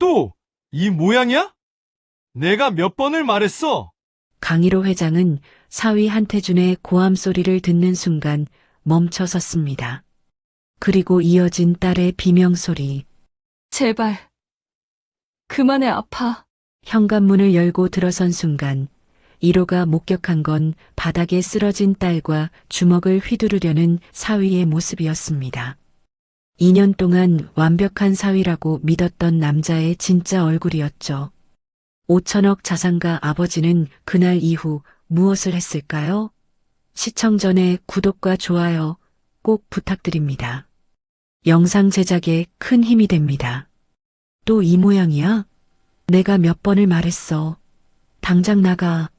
또 이 모양이야? 내가 몇 번을 말했어? 강일호 회장은 사위 한태준의 고함 소리를 듣는 순간 멈춰 섰습니다. 그리고 이어진 딸의 비명소리. 제발. 그만해, 아파. 현관문을 열고 들어선 순간 1호가 목격한 건 바닥에 쓰러진 딸과 주먹을 휘두르려는 사위의 모습이었습니다. 2년 동안 완벽한 사위라고 믿었던 남자의 진짜 얼굴이었죠. 5천억 자산가 아버지는 그날 이후 무엇을 했을까요? 시청 전에 구독과 좋아요 꼭 부탁드립니다. 영상 제작에 큰 힘이 됩니다. 또 이 모양이야? 내가 몇 번을 말했어. 당장 나가.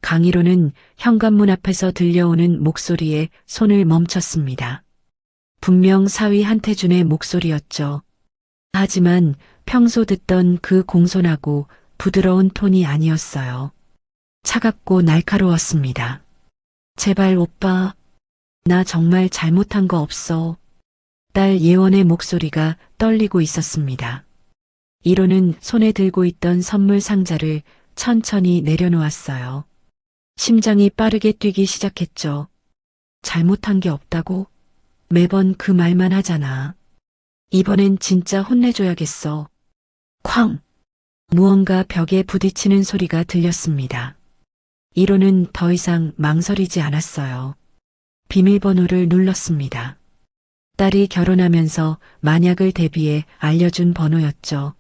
강일호는 현관문 앞에서 들려오는 목소리에 손을 멈췄습니다. 분명 사위 한태준의 목소리였죠. 하지만 평소 듣던 그 공손하고 부드러운 톤이 아니었어요. 차갑고 날카로웠습니다. 제발 오빠, 나 정말 잘못한 거 없어. 딸 예원의 목소리가 떨리고 있었습니다. 1호는 손에 들고 있던 선물 상자를 천천히 내려놓았어요. 심장이 빠르게 뛰기 시작했죠. 잘못한 게 없다고? 매번 그 말만 하잖아. 이번엔 진짜 혼내줘야겠어. 쾅! 무언가 벽에 부딪히는 소리가 들렸습니다. 1호는 더 이상 망설이지 않았어요. 비밀번호를 눌렀습니다. 딸이 결혼하면서 만약을 대비해 알려준 번호였죠.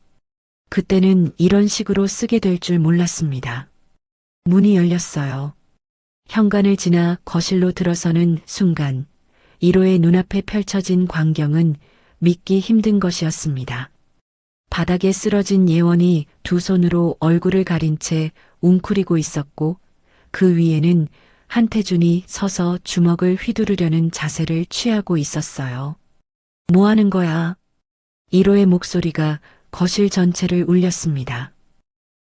그때는 이런 식으로 쓰게 될 줄 몰랐습니다. 문이 열렸어요. 현관을 지나 거실로 들어서는 순간 1호의 눈앞에 펼쳐진 광경은 믿기 힘든 것이었습니다. 바닥에 쓰러진 예원이 두 손으로 얼굴을 가린 채 웅크리고 있었고 그 위에는 한태준이 서서 주먹을 휘두르려는 자세를 취하고 있었어요. 뭐 하는 거야? 1호의 목소리가 거실 전체를 울렸습니다.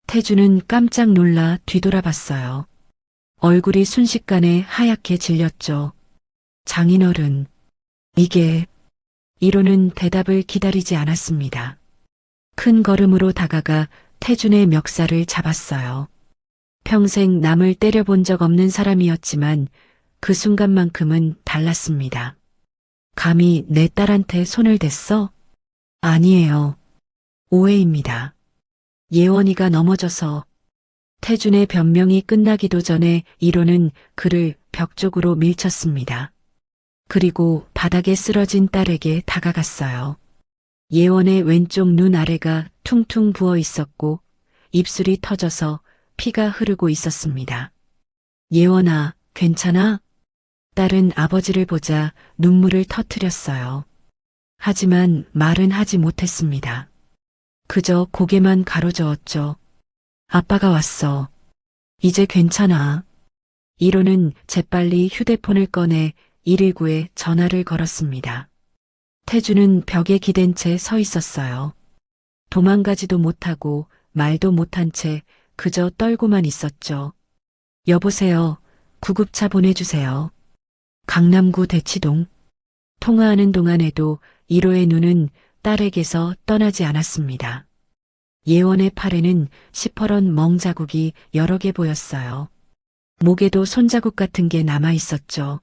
태준은 깜짝 놀라 뒤돌아봤어요. 얼굴이 순식간에 하얗게 질렸죠. 장인어른, 이게... 1호는 대답을 기다리지 않았습니다. 큰 걸음으로 다가가 태준의 멱살을 잡았어요. 평생 남을 때려본 적 없는 사람이었지만 그 순간만큼은 달랐습니다. 감히 내 딸한테 손을 댔어? 아니에요. 오해입니다. 예원이가 넘어져서. 태준의 변명이 끝나기도 전에 1호는 그를 벽 쪽으로 밀쳤습니다. 그리고 바닥에 쓰러진 딸에게 다가갔어요. 예원의 왼쪽 눈 아래가 퉁퉁 부어 있었고 입술이 터져서 피가 흐르고 있었습니다. 예원아, 괜찮아? 딸은 아버지를 보자 눈물을 터뜨렸어요. 하지만 말은 하지 못했습니다. 그저 고개만 가로저었죠. 아빠가 왔어. 이제 괜찮아. 1호는 재빨리 휴대폰을 꺼내 119에 전화를 걸었습니다. 태준은 벽에 기댄 채 서 있었어요. 도망가지도 못하고 말도 못한 채 그저 떨고만 있었죠. 여보세요. 구급차 보내주세요. 강남구 대치동. 통화하는 동안에도 1호의 눈은 딸에게서 떠나지 않았습니다. 예원의 팔에는 시퍼런 멍 자국이 여러 개 보였어요. 목에도 손자국 같은 게 남아 있었죠.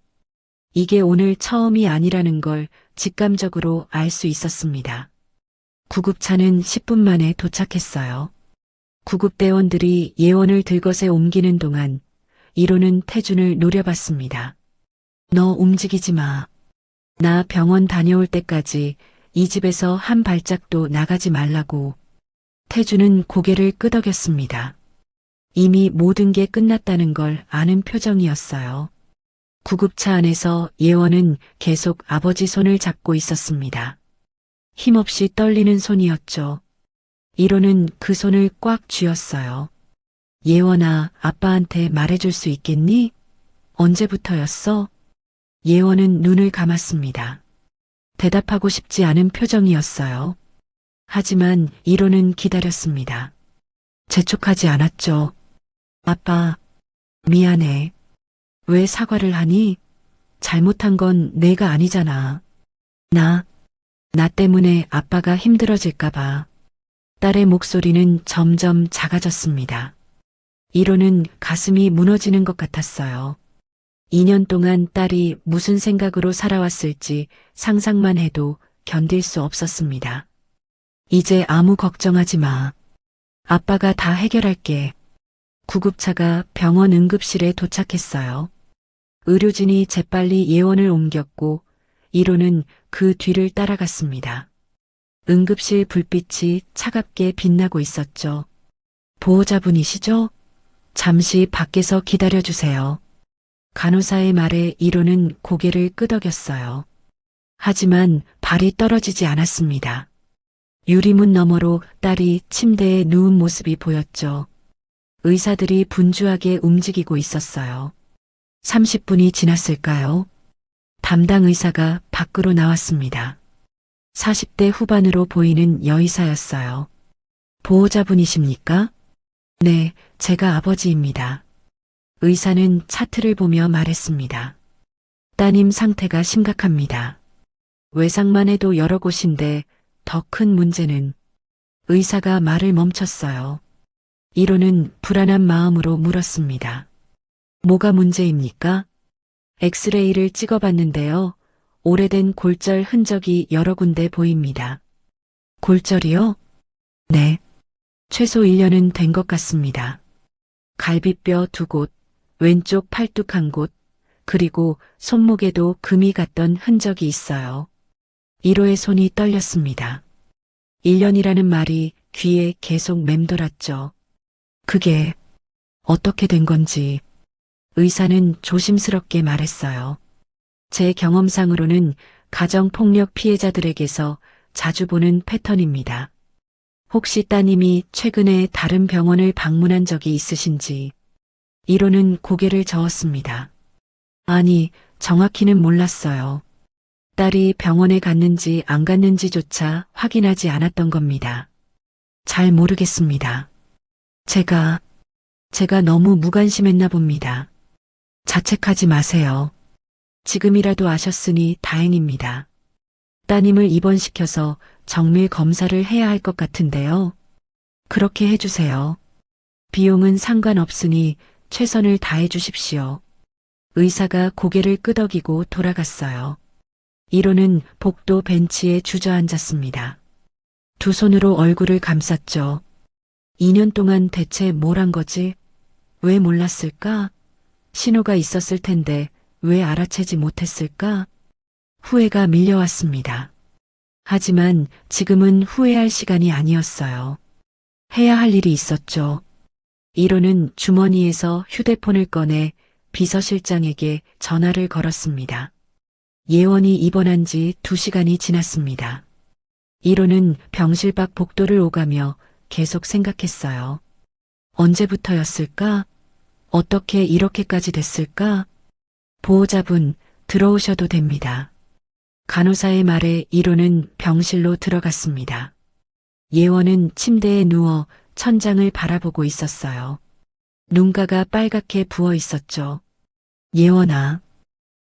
이게 오늘 처음이 아니라는 걸 직감적으로 알 수 있었습니다. 구급차는 10분 만에 도착했어요. 구급대원들이 예원을 들것에 옮기는 동안 1호는 태준을 노려봤습니다. 너 움직이지 마. 나 병원 다녀올 때까지 이 집에서 한 발짝도 나가지 말라고. 태준은 고개를 끄덕였습니다. 이미 모든 게 끝났다는 걸 아는 표정이었어요. 구급차 안에서 예원은 계속 아버지 손을 잡고 있었습니다. 힘없이 떨리는 손이었죠. 1호는 그 손을 꽉 쥐었어요. 예원아, 아빠한테 말해줄 수 있겠니? 언제부터였어? 예원은 눈을 감았습니다. 대답하고 싶지 않은 표정이었어요. 하지만 1호는 기다렸습니다. 재촉하지 않았죠. 아빠, 미안해. 왜 사과를 하니? 잘못한 건 내가 아니잖아. 나 때문에 아빠가 힘들어질까봐. 딸의 목소리는 점점 작아졌습니다. 이로는 가슴이 무너지는 것 같았어요. 2년 동안 딸이 무슨 생각으로 살아왔을지 상상만 해도 견딜 수 없었습니다. 이제 아무 걱정하지 마. 아빠가 다 해결할게. 구급차가 병원 응급실에 도착했어요. 의료진이 재빨리 예원을 옮겼고 이로는 그 뒤를 따라갔습니다. 응급실 불빛이 차갑게 빛나고 있었죠. 보호자분이시죠? 잠시 밖에서 기다려주세요. 간호사의 말에 이로는 고개를 끄덕였어요. 하지만 발이 떨어지지 않았습니다. 유리문 너머로 딸이 침대에 누운 모습이 보였죠. 의사들이 분주하게 움직이고 있었어요. 30분이 지났을까요? 담당 의사가 밖으로 나왔습니다. 40대 후반으로 보이는 여의사였어요. 보호자분이십니까? 네, 제가 아버지입니다. 의사는 차트를 보며 말했습니다. 따님 상태가 심각합니다. 외상만 해도 여러 곳인데 더 큰 문제는 의사가 말을 멈췄어요. 이로는 불안한 마음으로 물었습니다. 뭐가 문제입니까? 엑스레이를 찍어봤는데요. 오래된 골절 흔적이 여러 군데 보입니다. 골절이요? 네. 최소 1년은 된 것 같습니다. 갈비뼈 2곳, 왼쪽 팔뚝 1곳, 그리고 손목에도 금이 갔던 흔적이 있어요. 1호의 손이 떨렸습니다. 1년이라는 말이 귀에 계속 맴돌았죠. 그게 어떻게 된 건지 의사는 조심스럽게 말했어요. 제 경험상으로는 가정폭력 피해자들에게서 자주 보는 패턴입니다. 혹시 따님이 최근에 다른 병원을 방문한 적이 있으신지? 1호는 고개를 저었습니다. 아니, 정확히는 몰랐어요. 딸이 병원에 갔는지 안 갔는지조차 확인하지 않았던 겁니다. 잘 모르겠습니다. 제가 너무 무관심했나 봅니다. 자책하지 마세요. 지금이라도 아셨으니 다행입니다. 따님을 입원시켜서 정밀 검사를 해야 할 것 같은데요. 그렇게 해주세요. 비용은 상관없으니 최선을 다해 주십시오. 의사가 고개를 끄덕이고 돌아갔어요. 1호는 복도 벤치에 주저앉았습니다. 두 손으로 얼굴을 감쌌죠. 2년 동안 대체 뭘 한 거지? 왜 몰랐을까? 신호가 있었을 텐데 왜 알아채지 못했을까? 후회가 밀려왔습니다. 하지만 지금은 후회할 시간이 아니었어요. 해야 할 일이 있었죠. 1호는 주머니에서 휴대폰을 꺼내 비서실장에게 전화를 걸었습니다. 예원이 입원한 지 2시간이 지났습니다. 1호는 병실 밖 복도를 오가며 계속 생각했어요. 언제부터였을까? 어떻게 이렇게까지 됐을까? 보호자분, 들어오셔도 됩니다. 간호사의 말에 1호는 병실로 들어갔습니다. 예원은 침대에 누워 천장을 바라보고 있었어요. 눈가가 빨갛게 부어 있었죠. 예원아.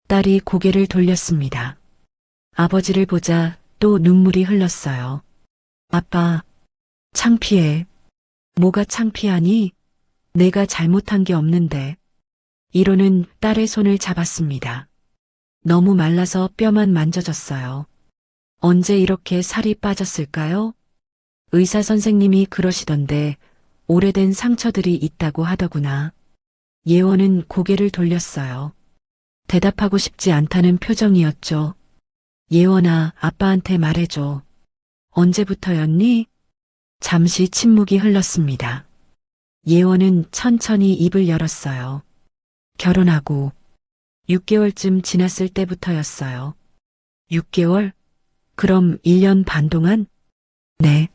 딸이 고개를 돌렸습니다. 아버지를 보자 또 눈물이 흘렀어요. 아빠, 창피해. 뭐가 창피하니? 내가 잘못한 게 없는데. 1호는 딸의 손을 잡았습니다. 너무 말라서 뼈만 만져졌어요. 언제 이렇게 살이 빠졌을까요? 의사 선생님이 그러시던데 오래된 상처들이 있다고 하더구나. 예원은 고개를 돌렸어요. 대답하고 싶지 않다는 표정이었죠. 예원아, 아빠한테 말해줘. 언제부터였니? 잠시 침묵이 흘렀습니다. 예원은 천천히 입을 열었어요. 결혼하고 6개월쯤 지났을 때부터였어요. 6개월? 그럼 1년 반 동안? 네.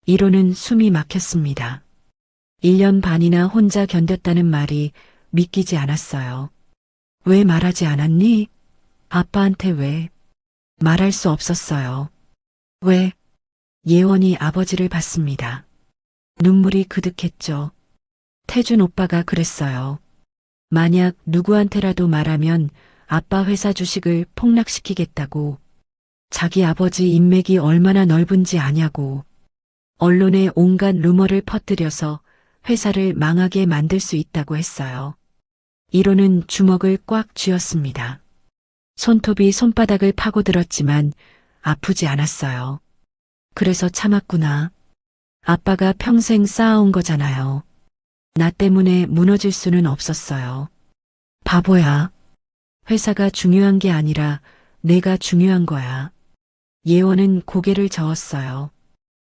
1호는 숨이 막혔습니다. 1년 반이나 혼자 견뎠다는 말이 믿기지 않았어요. 왜 말하지 않았니? 아빠한테 왜? 말할 수 없었어요. 왜? 예원이 아버지를 봤습니다. 눈물이 그득했죠. 태준 오빠가 그랬어요. 만약 누구한테라도 말하면 아빠 회사 주식을 폭락시키겠다고. 자기 아버지 인맥이 얼마나 넓은지 아냐고. 언론에 온갖 루머를 퍼뜨려서 회사를 망하게 만들 수 있다고 했어요. 이로는 주먹을 꽉 쥐었습니다. 손톱이 손바닥을 파고들었지만 아프지 않았어요. 그래서 참았구나. 아빠가 평생 쌓아온 거잖아요. 나 때문에 무너질 수는 없었어요. 바보야. 회사가 중요한 게 아니라 내가 중요한 거야. 예원은 고개를 저었어요.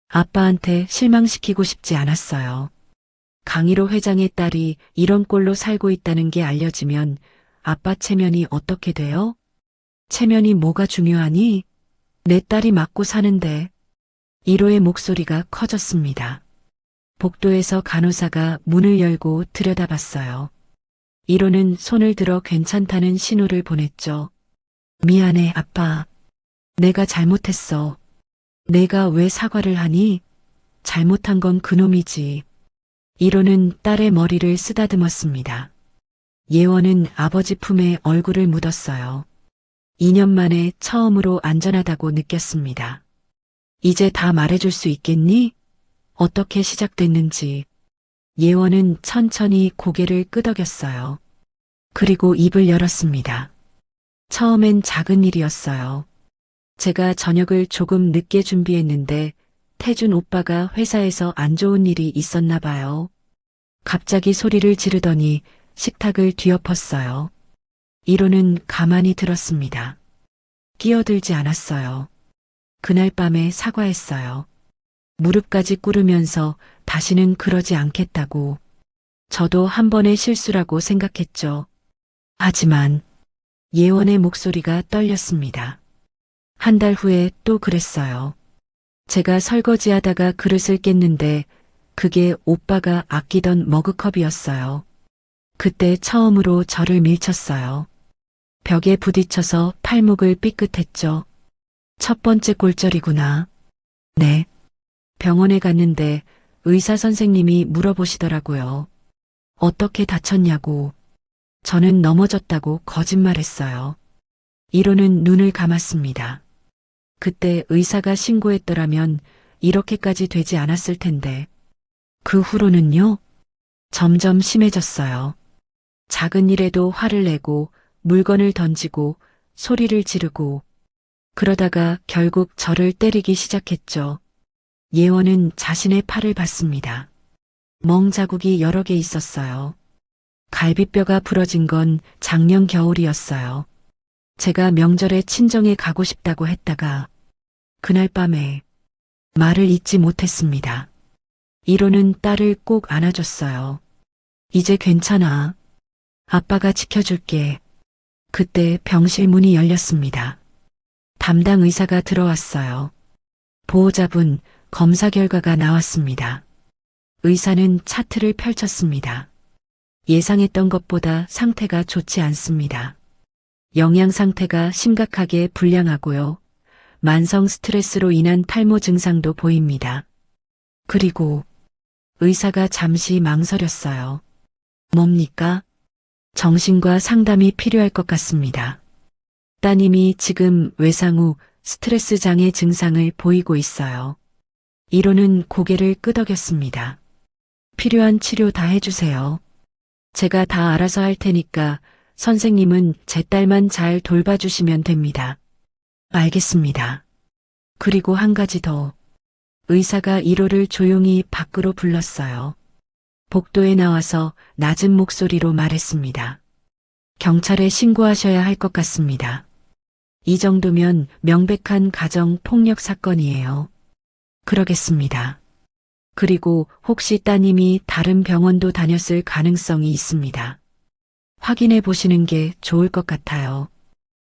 아빠한테 실망시키고 싶지 않았어요. 강일호 회장의 딸이 이런 꼴로 살고 있다는 게 알려지면 아빠 체면이 어떻게 돼요? 체면이 뭐가 중요하니? 내 딸이 맞고 사는데. 1호의 목소리가 커졌습니다. 복도에서 간호사가 문을 열고 들여다봤어요. 1호는 손을 들어 괜찮다는 신호를 보냈죠. 미안해, 아빠. 내가 잘못했어. 내가 왜 사과를 하니? 잘못한 건 그놈이지. 1호는 딸의 머리를 쓰다듬었습니다. 예원은 아버지 품에 얼굴을 묻었어요. 2년 만에 처음으로 안전하다고 느꼈습니다. 이제 다 말해줄 수 있겠니? 어떻게 시작됐는지. 예원은 천천히 고개를 끄덕였어요. 그리고 입을 열었습니다. 처음엔 작은 일이었어요. 제가 저녁을 조금 늦게 준비했는데 태준 오빠가 회사에서 안 좋은 일이 있었나 봐요. 갑자기 소리를 지르더니 식탁을 뒤엎었어요. 1호는 가만히 들었습니다. 끼어들지 않았어요. 그날 밤에 사과했어요. 무릎까지 꿇으면서 다시는 그러지 않겠다고. 저도 한 번의 실수라고 생각했죠. 하지만 예원의 목소리가 떨렸습니다. 한 달 후에 또 그랬어요. 제가 설거지하다가 그릇을 깼는데 그게 오빠가 아끼던 머그컵이었어요. 그때 처음으로 저를 밀쳤어요. 벽에 부딪혀서 팔목을 삐끗했죠. 첫 번째 골절이구나. 네. 병원에 갔는데 의사 선생님이 물어보시더라고요. 어떻게 다쳤냐고. 저는 넘어졌다고 거짓말했어요. 1호는 눈을 감았습니다. 그때 의사가 신고했더라면 이렇게까지 되지 않았을 텐데. 그 후로는요? 점점 심해졌어요. 작은 일에도 화를 내고 물건을 던지고 소리를 지르고 그러다가 결국 저를 때리기 시작했죠. 예원은 자신의 팔을 봤습니다. 멍 자국이 여러 개 있었어요. 갈비뼈가 부러진 건 작년 겨울이었어요. 제가 명절에 친정에 가고 싶다고 했다가 그날 밤에 말을 잇지 못했습니다. 1호는 딸을 꼭 안아줬어요. 이제 괜찮아. 아빠가 지켜줄게. 그때 병실 문이 열렸습니다. 담당 의사가 들어왔어요. 보호자분, 검사 결과가 나왔습니다. 의사는 차트를 펼쳤습니다. 예상했던 것보다 상태가 좋지 않습니다. 영양 상태가 심각하게 불량하고요. 만성 스트레스로 인한 탈모 증상도 보입니다. 그리고 의사가 잠시 망설였어요. 뭡니까? 정신과 상담이 필요할 것 같습니다. 따님이 지금 외상 후 스트레스 장애 증상을 보이고 있어요. 1호는 고개를 끄덕였습니다. 필요한 치료 다 해주세요. 제가 다 알아서 할 테니까 선생님은 제 딸만 잘 돌봐주시면 됩니다. 알겠습니다. 그리고 한 가지 더. 의사가 1호를 조용히 밖으로 불렀어요. 복도에 나와서 낮은 목소리로 말했습니다. 경찰에 신고하셔야 할 것 같습니다. 이 정도면 명백한 가정 폭력 사건이에요. 그러겠습니다. 그리고 혹시 따님이 다른 병원도 다녔을 가능성이 있습니다. 확인해 보시는 게 좋을 것 같아요.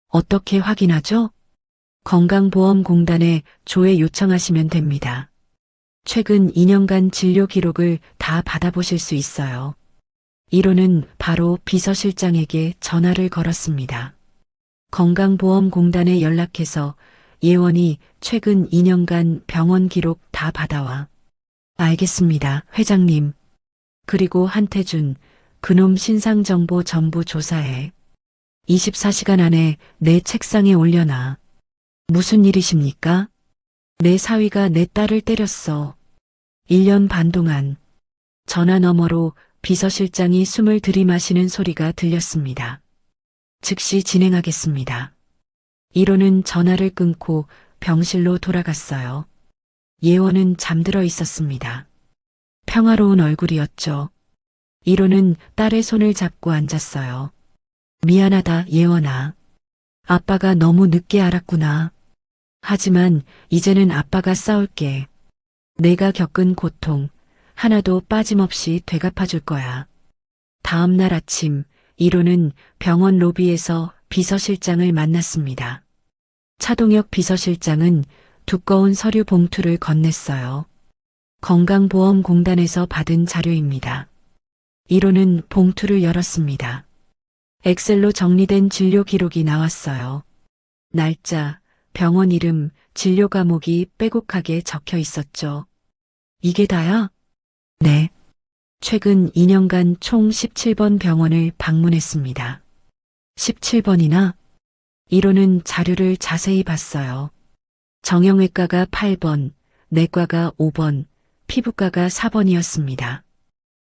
어떻게 확인하죠? 건강보험공단에 조회 요청하시면 됩니다. 최근 2년간 진료 기록을 다 받아보실 수 있어요. 1호는 바로 비서실장에게 전화를 걸었습니다. 건강보험공단에 연락해서 예원이 최근 2년간 병원 기록 다 받아와. 알겠습니다, 회장님. 그리고 한태준, 그놈 신상정보 전부 조사해. 24시간 안에 내 책상에 올려놔. 무슨 일이십니까? 내 사위가 내 딸을 때렸어. 1년 반 동안 전화 너머로 비서실장이 숨을 들이마시는 소리가 들렸습니다. 즉시 진행하겠습니다. 1호는 전화를 끊고 병실로 돌아갔어요. 예원은 잠들어 있었습니다. 평화로운 얼굴이었죠. 1호는 딸의 손을 잡고 앉았어요. 미안하다, 예원아. 아빠가 너무 늦게 알았구나. 하지만 이제는 아빠가 싸울게. 내가 겪은 고통 하나도 빠짐없이 되갚아줄 거야. 다음 날 아침 1호는 병원 로비에서 비서실장을 만났습니다. 차동혁 비서실장은 두꺼운 서류 봉투를 건넸어요. 건강보험공단에서 받은 자료입니다. 1호는 봉투를 열었습니다. 엑셀로 정리된 진료 기록이 나왔어요. 날짜, 병원 이름, 진료 과목이 빼곡하게 적혀 있었죠. 이게 다야? 네. 최근 2년간 총 17번 병원을 방문했습니다. 17번이나? 1호는 자료를 자세히 봤어요. 정형외과가 8번, 내과가 5번, 피부과가 4번이었습니다.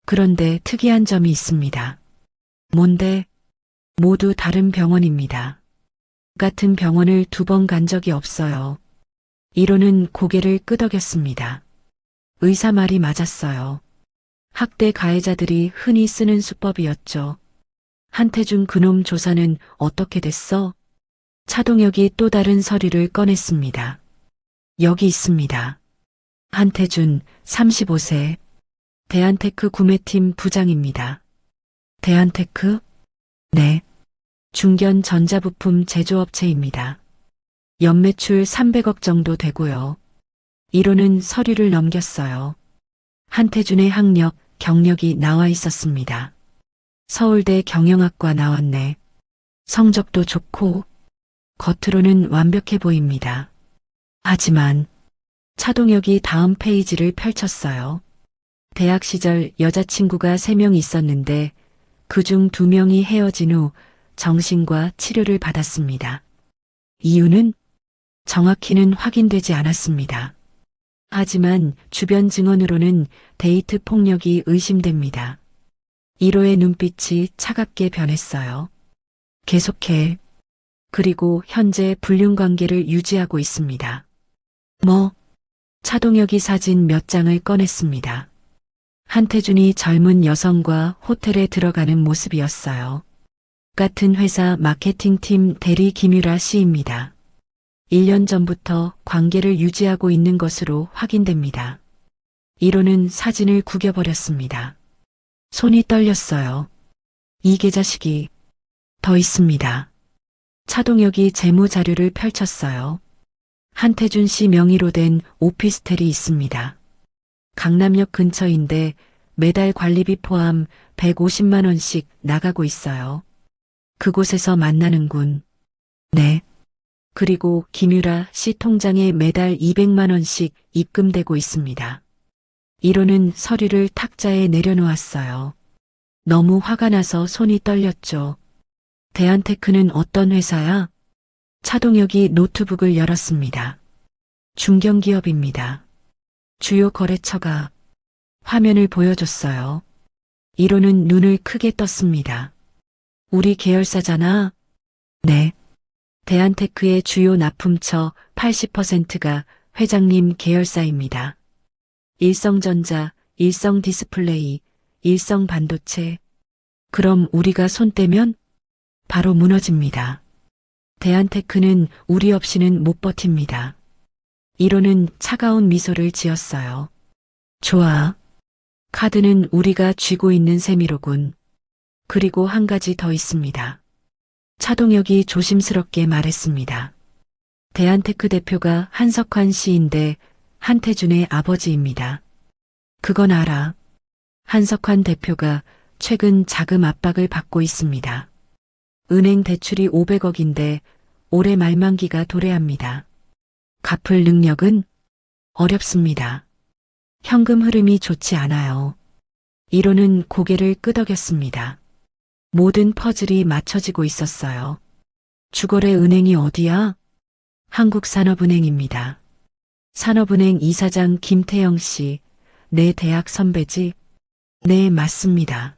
그런데 특이한 점이 있습니다. 뭔데? 모두 다른 병원입니다. 같은 병원을 2번 간 적이 없어요. 1호는 고개를 끄덕였습니다. 의사 말이 맞았어요. 학대 가해자들이 흔히 쓰는 수법이었죠. 한태준 그놈 조사는 어떻게 됐어? 차동혁이 또 다른 서류를 꺼냈습니다. 여기 있습니다. 한태준, 35세. 대한테크 구매팀 부장입니다. 대한테크? 네. 중견 전자부품 제조업체입니다. 연매출 300억 정도 되고요. 1호는 서류를 넘겼어요. 한태준의 학력, 경력이 나와 있었습니다. 서울대 경영학과 나왔네. 성적도 좋고 겉으로는 완벽해 보입니다. 하지만 차동혁이 다음 페이지를 펼쳤어요. 대학 시절 여자친구가 3명 있었는데 그중 2명이 헤어진 후 정신과 치료를 받았습니다. 이유는 정확히는 확인되지 않았습니다. 하지만 주변 증언으로는 데이트 폭력이 의심됩니다. 1호의 눈빛이 차갑게 변했어요. 계속해. 그리고 현재 불륜 관계를 유지하고 있습니다. 뭐? 차동혁이 사진 몇 장을 꺼냈습니다. 한태준이 젊은 여성과 호텔에 들어가는 모습이었어요. 같은 회사 마케팅팀 대리 김유라 씨입니다. 1년 전부터 관계를 유지하고 있는 것으로 확인됩니다. 1호는 사진을 구겨버렸습니다. 손이 떨렸어요. 이 계좌식이 더 있습니다. 차동혁이 재무자료를 펼쳤어요. 한태준 씨 명의로 된 오피스텔이 있습니다. 강남역 근처인데 매달 관리비 포함 150만 원씩 나가고 있어요. 그곳에서 만나는군. 네. 그리고 김유라 씨 통장에 매달 200만 원씩 입금되고 있습니다. 1호는 서류를 탁자에 내려놓았어요. 너무 화가 나서 손이 떨렸죠. 대한테크는 어떤 회사야? 차동혁이 노트북을 열었습니다. 중견기업입니다. 주요 거래처가 화면을 보여줬어요. 1호는 눈을 크게 떴습니다. 우리 계열사잖아. 네. 대한테크의 주요 납품처 80%가 회장님 계열사입니다. 일성전자, 일성디스플레이, 일성반도체. 그럼 우리가 손 떼면 바로 무너집니다. 대한테크는 우리 없이는 못 버팁니다. 1호는 차가운 미소를 지었어요. 좋아. 카드는 우리가 쥐고 있는 셈이로군. 그리고 한 가지 더 있습니다. 차동혁이 조심스럽게 말했습니다. 대한테크 대표가 한석환 씨인데 한태준의 아버지입니다. 그건 알아. 한석환 대표가 최근 자금 압박을 받고 있습니다. 은행 대출이 500억인데 올해 말만기가 도래합니다. 갚을 능력은 어렵습니다. 현금 흐름이 좋지 않아요. 1호는 고개를 끄덕였습니다. 모든 퍼즐이 맞춰지고 있었어요. 주거래 은행이 어디야? 한국산업은행입니다. 산업은행 이사장 김태영 씨, 내 대학 선배지? 네, 맞습니다.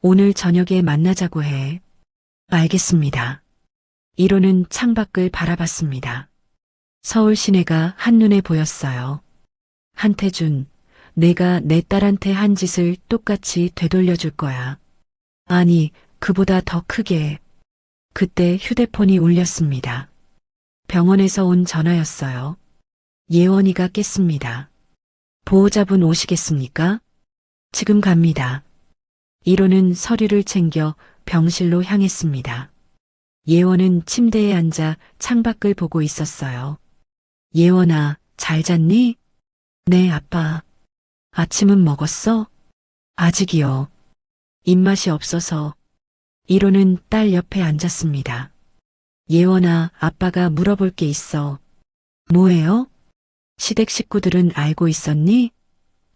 오늘 저녁에 만나자고 해. 알겠습니다. 1호는 창밖을 바라봤습니다. 서울 시내가 한눈에 보였어요. 한태준, 내가 내 딸한테 한 짓을 똑같이 되돌려줄 거야. 아니, 그보다 더 크게. 그때 휴대폰이 울렸습니다. 병원에서 온 전화였어요. 예원이가 깼습니다. 보호자분 오시겠습니까? 지금 갑니다. 1호는 서류를 챙겨 병실로 향했습니다. 예원은 침대에 앉아 창밖을 보고 있었어요. 예원아, 잘 잤니? 네, 아빠. 아침은 먹었어? 아직이요. 입맛이 없어서. 1호는 딸 옆에 앉았습니다. 예원아, 아빠가 물어볼 게 있어. 뭐예요? 시댁 식구들은 알고 있었니?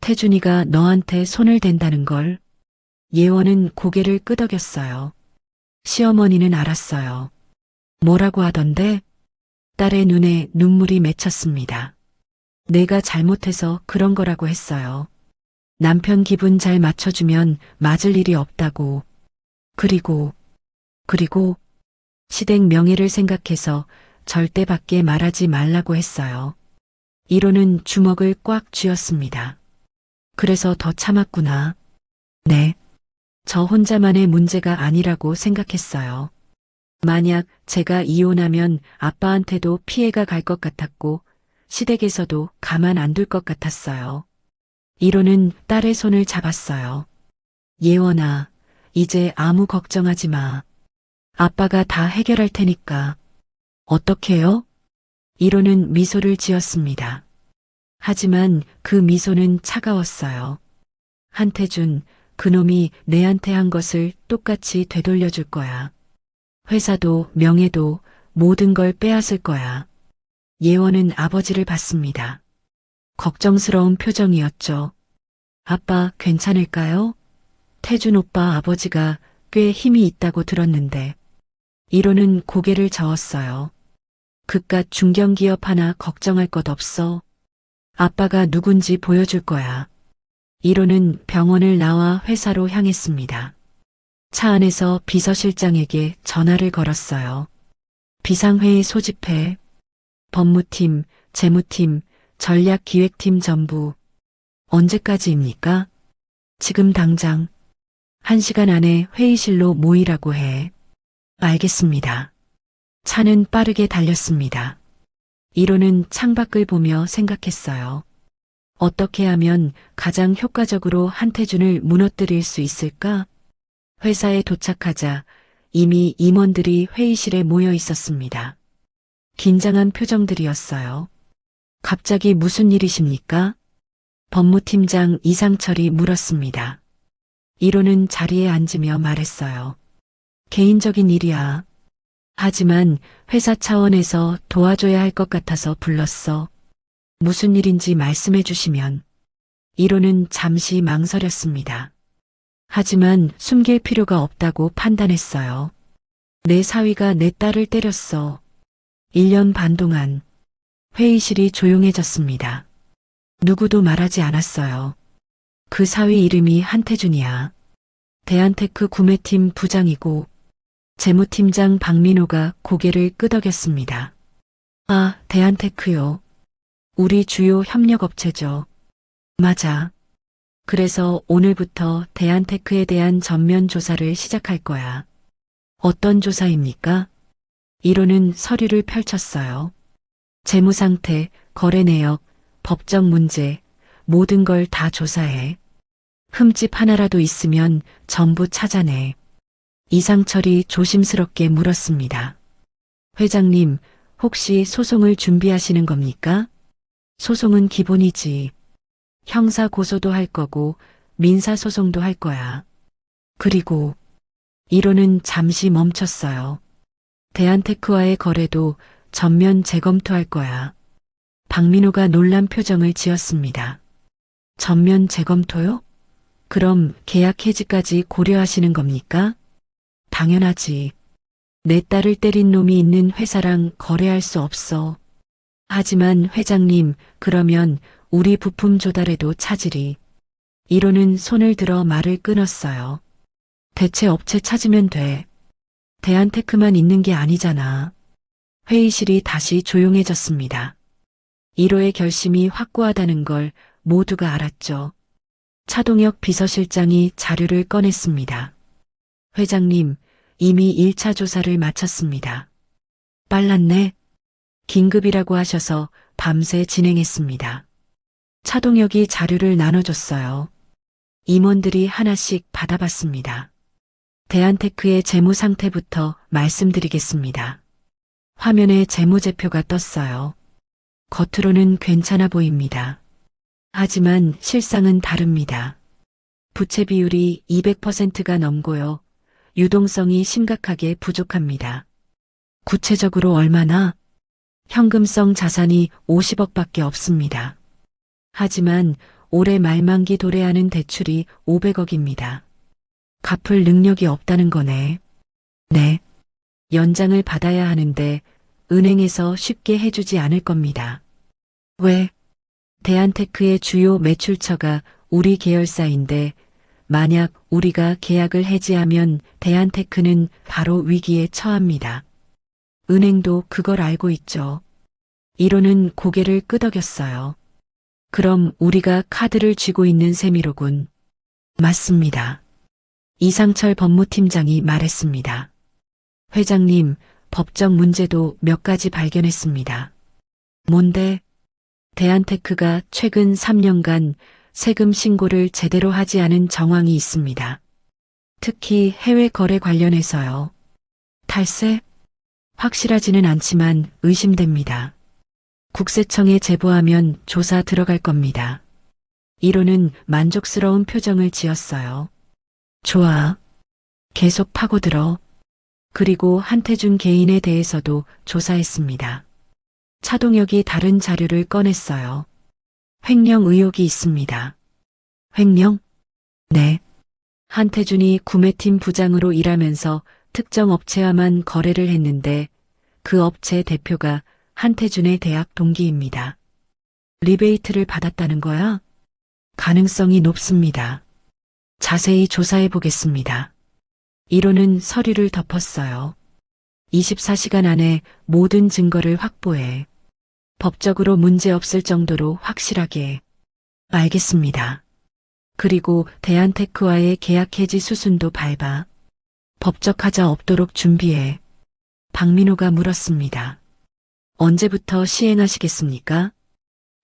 태준이가 너한테 손을 댄다는 걸. 예원은 고개를 끄덕였어요. 시어머니는 알았어요. 뭐라고 하던데? 딸의 눈에 눈물이 맺혔습니다. 내가 잘못해서 그런 거라고 했어요. 남편 기분 잘 맞춰주면 맞을 일이 없다고. 그리고 시댁 명예를 생각해서 절대 밖에 말하지 말라고 했어요. 1호는 주먹을 꽉 쥐었습니다. 그래서 더 참았구나. 네. 저 혼자만의 문제가 아니라고 생각했어요. 만약 제가 이혼하면 아빠한테도 피해가 갈 것 같았고 시댁에서도 가만 안 둘 것 같았어요. 1호는 딸의 손을 잡았어요. 예원아, 이제 아무 걱정하지 마. 아빠가 다 해결할 테니까. 어떻게요? 1호는 미소를 지었습니다. 하지만 그 미소는 차가웠어요. 한태준, 그놈이 내한테 한 것을 똑같이 되돌려줄 거야. 회사도 명예도 모든 걸 빼앗을 거야. 예원은 아버지를 봤습니다. 걱정스러운 표정이었죠. 아빠 괜찮을까요? 태준 오빠 아버지가 꽤 힘이 있다고 들었는데. 1호는 고개를 저었어요. 그깟 중견기업 하나 걱정할 것 없어. 아빠가 누군지 보여줄 거야. 1호는 병원을 나와 회사로 향했습니다. 차 안에서 비서실장에게 전화를 걸었어요. 비상회의 소집해. 법무팀, 재무팀, 전략기획팀 전부. 언제까지입니까? 지금 당장. 1시간 안에 회의실로 모이라고 해. 알겠습니다. 차는 빠르게 달렸습니다. 1호는 창밖을 보며 생각했어요. 어떻게 하면 가장 효과적으로 한태준을 무너뜨릴 수 있을까? 회사에 도착하자 이미 임원들이 회의실에 모여 있었습니다. 긴장한 표정들이었어요. 갑자기 무슨 일이십니까? 법무팀장 이상철이 물었습니다. 1호는 자리에 앉으며 말했어요. 개인적인 일이야. 하지만 회사 차원에서 도와줘야 할 것 같아서 불렀어. 무슨 일인지 말씀해 주시면. 1호는 잠시 망설였습니다. 하지만 숨길 필요가 없다고 판단했어요. 내 사위가 내 딸을 때렸어. 1년 반 동안. 회의실이 조용해졌습니다. 누구도 말하지 않았어요. 그 사위 이름이 한태준이야. 대한테크 구매팀 부장이고 재무팀장 박민호가 고개를 끄덕였습니다. 아, 대한테크요. 우리 주요 협력업체죠. 맞아. 그래서 오늘부터 대한테크에 대한 전면 조사를 시작할 거야. 어떤 조사입니까? 1호는 서류를 펼쳤어요. 재무 상태, 거래 내역, 법적 문제, 모든 걸 다 조사해. 흠집 하나라도 있으면 전부 찾아내. 이상철이 조심스럽게 물었습니다. 회장님, 혹시 소송을 준비하시는 겁니까? 소송은 기본이지. 형사 고소도 할 거고 민사 소송도 할 거야. 그리고 1호는 잠시 멈췄어요. 대한테크와의 거래도 전면 재검토할 거야. 박민호가 놀란 표정을 지었습니다. 전면 재검토요? 그럼 계약 해지까지 고려하시는 겁니까? 당연하지. 내 딸을 때린 놈이 있는 회사랑 거래할 수 없어. 하지만 회장님, 그러면 우리 부품 조달에도 차질이. 이로는 손을 들어 말을 끊었어요. 대체 업체 찾으면 돼. 대한테크만 있는 게 아니잖아. 회의실이 다시 조용해졌습니다. 1호의 결심이 확고하다는 걸 모두가 알았죠. 차동혁 비서실장이 자료를 꺼냈습니다. 회장님, 이미 1차 조사를 마쳤습니다. 빨랐네. 긴급이라고 하셔서 밤새 진행했습니다. 차동혁이 자료를 나눠줬어요. 임원들이 하나씩 받아봤습니다. 대한테크의 재무 상태부터 말씀드리겠습니다. 화면에 재무제표가 떴어요. 겉으로는 괜찮아 보입니다. 하지만 실상은 다릅니다. 부채 비율이 200%가 넘고요. 유동성이 심각하게 부족합니다. 구체적으로 얼마나? 현금성 자산이 50억밖에 없습니다. 하지만 올해 말만기 도래하는 대출이 500억입니다. 갚을 능력이 없다는 거네. 네. 연장을 받아야 하는데 은행에서 쉽게 해주지 않을 겁니다. 왜? 대한테크의 주요 매출처가 우리 계열사인데 만약 우리가 계약을 해지하면 대한테크는 바로 위기에 처합니다. 은행도 그걸 알고 있죠. 1호는 고개를 끄덕였어요. 그럼 우리가 카드를 쥐고 있는 셈이로군. 맞습니다. 이상철 법무팀장이 말했습니다. 회장님, 법적 문제도 몇 가지 발견했습니다. 뭔데? 대한테크가 최근 3년간 세금 신고를 제대로 하지 않은 정황이 있습니다. 특히 해외 거래 관련해서요. 탈세? 확실하지는 않지만 의심됩니다. 국세청에 제보하면 조사 들어갈 겁니다. 1호는 만족스러운 표정을 지었어요. 좋아. 계속 파고들어. 그리고 한태준 개인에 대해서도 조사했습니다. 차동혁이 다른 자료를 꺼냈어요. 횡령 의혹이 있습니다. 횡령? 네. 한태준이 구매팀 부장으로 일하면서 특정 업체와만 거래를 했는데 그 업체 대표가 한태준의 대학 동기입니다. 리베이트를 받았다는 거야? 가능성이 높습니다. 자세히 조사해 보겠습니다. 1호는 서류를 덮었어요. 24시간 안에 모든 증거를 확보해. 법적으로 문제 없을 정도로 확실하게. 알겠습니다. 그리고 대한테크와의 계약 해지 수순도 밟아. 법적 하자 없도록 준비해. 박민호가 물었습니다. 언제부터 시행하시겠습니까?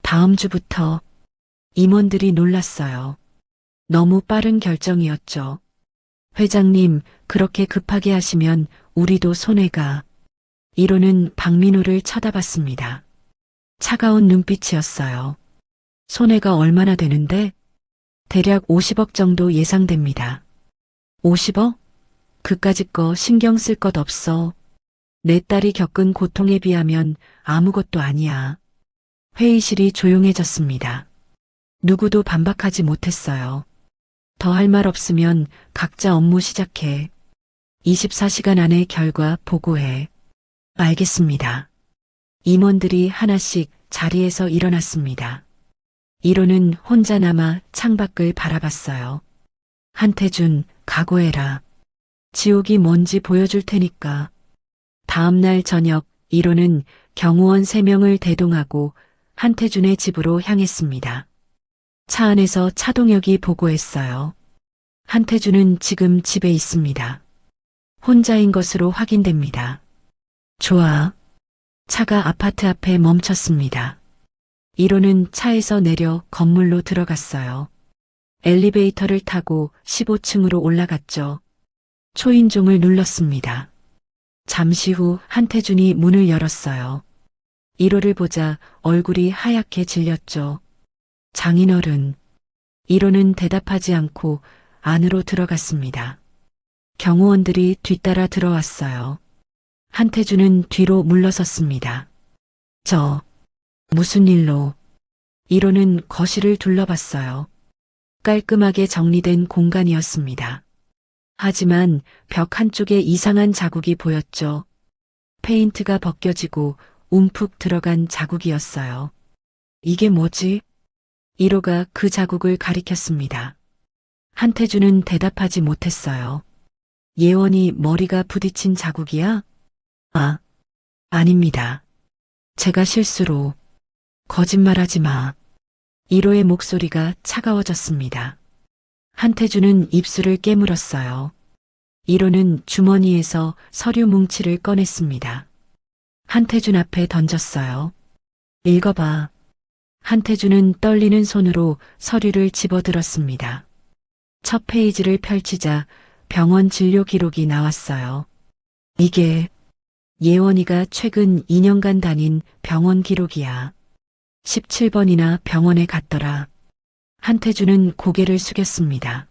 다음 주부터. 임원들이 놀랐어요. 너무 빠른 결정이었죠. 회장님, 그렇게 급하게 하시면 우리도 손해가. 1호는 박민호를 쳐다봤습니다. 차가운 눈빛이었어요. 손해가 얼마나 되는데? 대략 50억 정도 예상됩니다. 50억? 그까짓 거 신경 쓸 것 없어. 내 딸이 겪은 고통에 비하면 아무것도 아니야. 회의실이 조용해졌습니다. 누구도 반박하지 못했어요. 더 할 말 없으면 각자 업무 시작해. 24시간 안에 결과 보고해. 알겠습니다. 임원들이 하나씩 자리에서 일어났습니다. 1호는 혼자 남아 창밖을 바라봤어요. 한태준, 각오해라. 지옥이 뭔지 보여줄 테니까. 다음 날 저녁 1호는 경호원 3명을 대동하고 한태준의 집으로 향했습니다. 차 안에서 차동혁이 보고했어요. 한태준은 지금 집에 있습니다. 혼자인 것으로 확인됩니다. 좋아. 차가 아파트 앞에 멈췄습니다. 1호는 차에서 내려 건물로 들어갔어요. 엘리베이터를 타고 15층으로 올라갔죠. 초인종을 눌렀습니다. 잠시 후 한태준이 문을 열었어요. 1호를 보자 얼굴이 하얗게 질렸죠. 장인어른. 1호는 대답하지 않고 안으로 들어갔습니다. 경호원들이 뒤따라 들어왔어요. 한태준은 뒤로 물러섰습니다. 무슨 일로? 1호는 거실을 둘러봤어요. 깔끔하게 정리된 공간이었습니다. 하지만 벽 한쪽에 이상한 자국이 보였죠. 페인트가 벗겨지고 움푹 들어간 자국이었어요. 이게 뭐지? 1호가 그 자국을 가리켰습니다. 한태준은 대답하지 못했어요. 예원이 머리가 부딪힌 자국이야? 아, 아닙니다. 제가 실수로. 거짓말하지 마. 1호의 목소리가 차가워졌습니다. 한태준은 입술을 깨물었어요. 1호는 주머니에서 서류 뭉치를 꺼냈습니다. 한태준 앞에 던졌어요. 읽어봐. 한태준은 떨리는 손으로 서류를 집어들었습니다. 첫 페이지를 펼치자 병원 진료 기록이 나왔어요. 이게 예원이가 최근 2년간 다닌 병원 기록이야. 17번이나 병원에 갔더라. 한태준은 고개를 숙였습니다.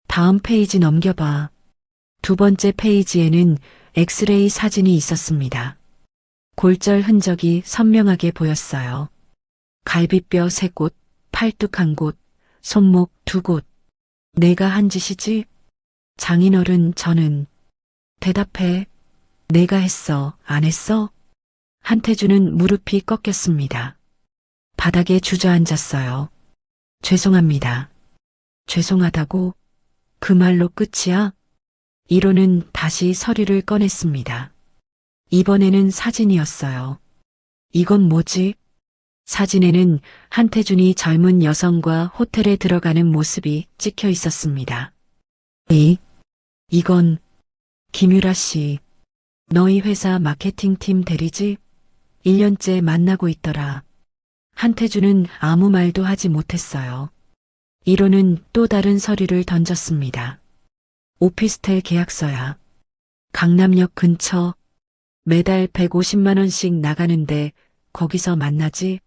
다음 페이지 넘겨봐. 두 번째 페이지에는 엑스레이 사진이 있었습니다. 골절 흔적이 선명하게 보였어요. 갈비뼈 3곳, 팔뚝 1곳, 손목 2곳. 내가 한 짓이지? 장인어른, 저는. 대답해. 내가 했어, 안 했어? 한태준은 무릎이 꺾였습니다. 바닥에 주저앉았어요. 죄송합니다. 죄송하다고? 그 말로 끝이야? 1호는 다시 서류를 꺼냈습니다. 이번에는 사진이었어요. 이건 뭐지? 사진에는 한태준이 젊은 여성과 호텔에 들어가는 모습이 찍혀 있었습니다. 이건 김유라 씨. 너희 회사 마케팅팀 대리지? 1년째 만나고 있더라. 한태준은 아무 말도 하지 못했어요. 1호는 또 다른 서류를 던졌습니다. 오피스텔 계약서야. 강남역 근처. 매달 150만 원씩 나가는데 거기서 만나지?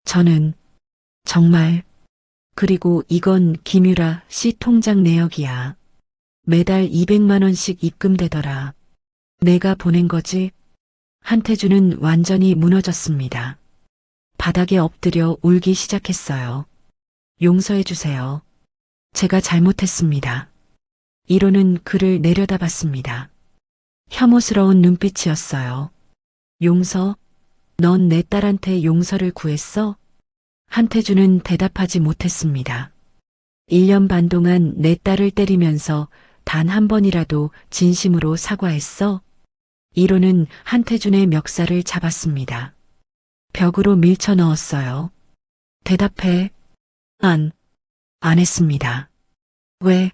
저는 정말. 그리고 이건 김유라 씨 통장 내역이야. 매달 200만 원씩 입금되더라. 내가 보낸 거지? 한태준은 완전히 무너졌습니다. 바닥에 엎드려 울기 시작했어요. 용서해 주세요. 제가 잘못했습니다. 1호는 그를 내려다봤습니다. 혐오스러운 눈빛이었어요. 용서? 넌 내 딸한테 용서를 구했어? 한태준은 대답하지 못했습니다. 1년 반 동안 내 딸을 때리면서 단 한 번이라도 진심으로 사과했어? 1호는 한태준의 멱살을 잡았습니다. 벽으로 밀쳐 넣었어요. 대답해. 안 했습니다. 왜?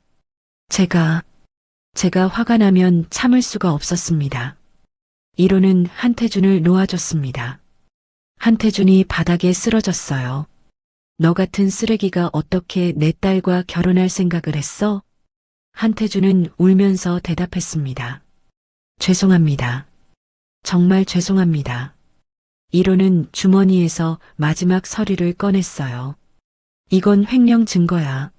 제가 화가 나면 참을 수가 없었습니다. 1호는 한태준을 놓아줬습니다. 한태준이 바닥에 쓰러졌어요. 너 같은 쓰레기가 어떻게 내 딸과 결혼할 생각을 했어? 한태준은 울면서 대답했습니다. 죄송합니다. 정말 죄송합니다. 1호는 주머니에서 마지막 서류를 꺼냈어요. 이건 횡령 증거야.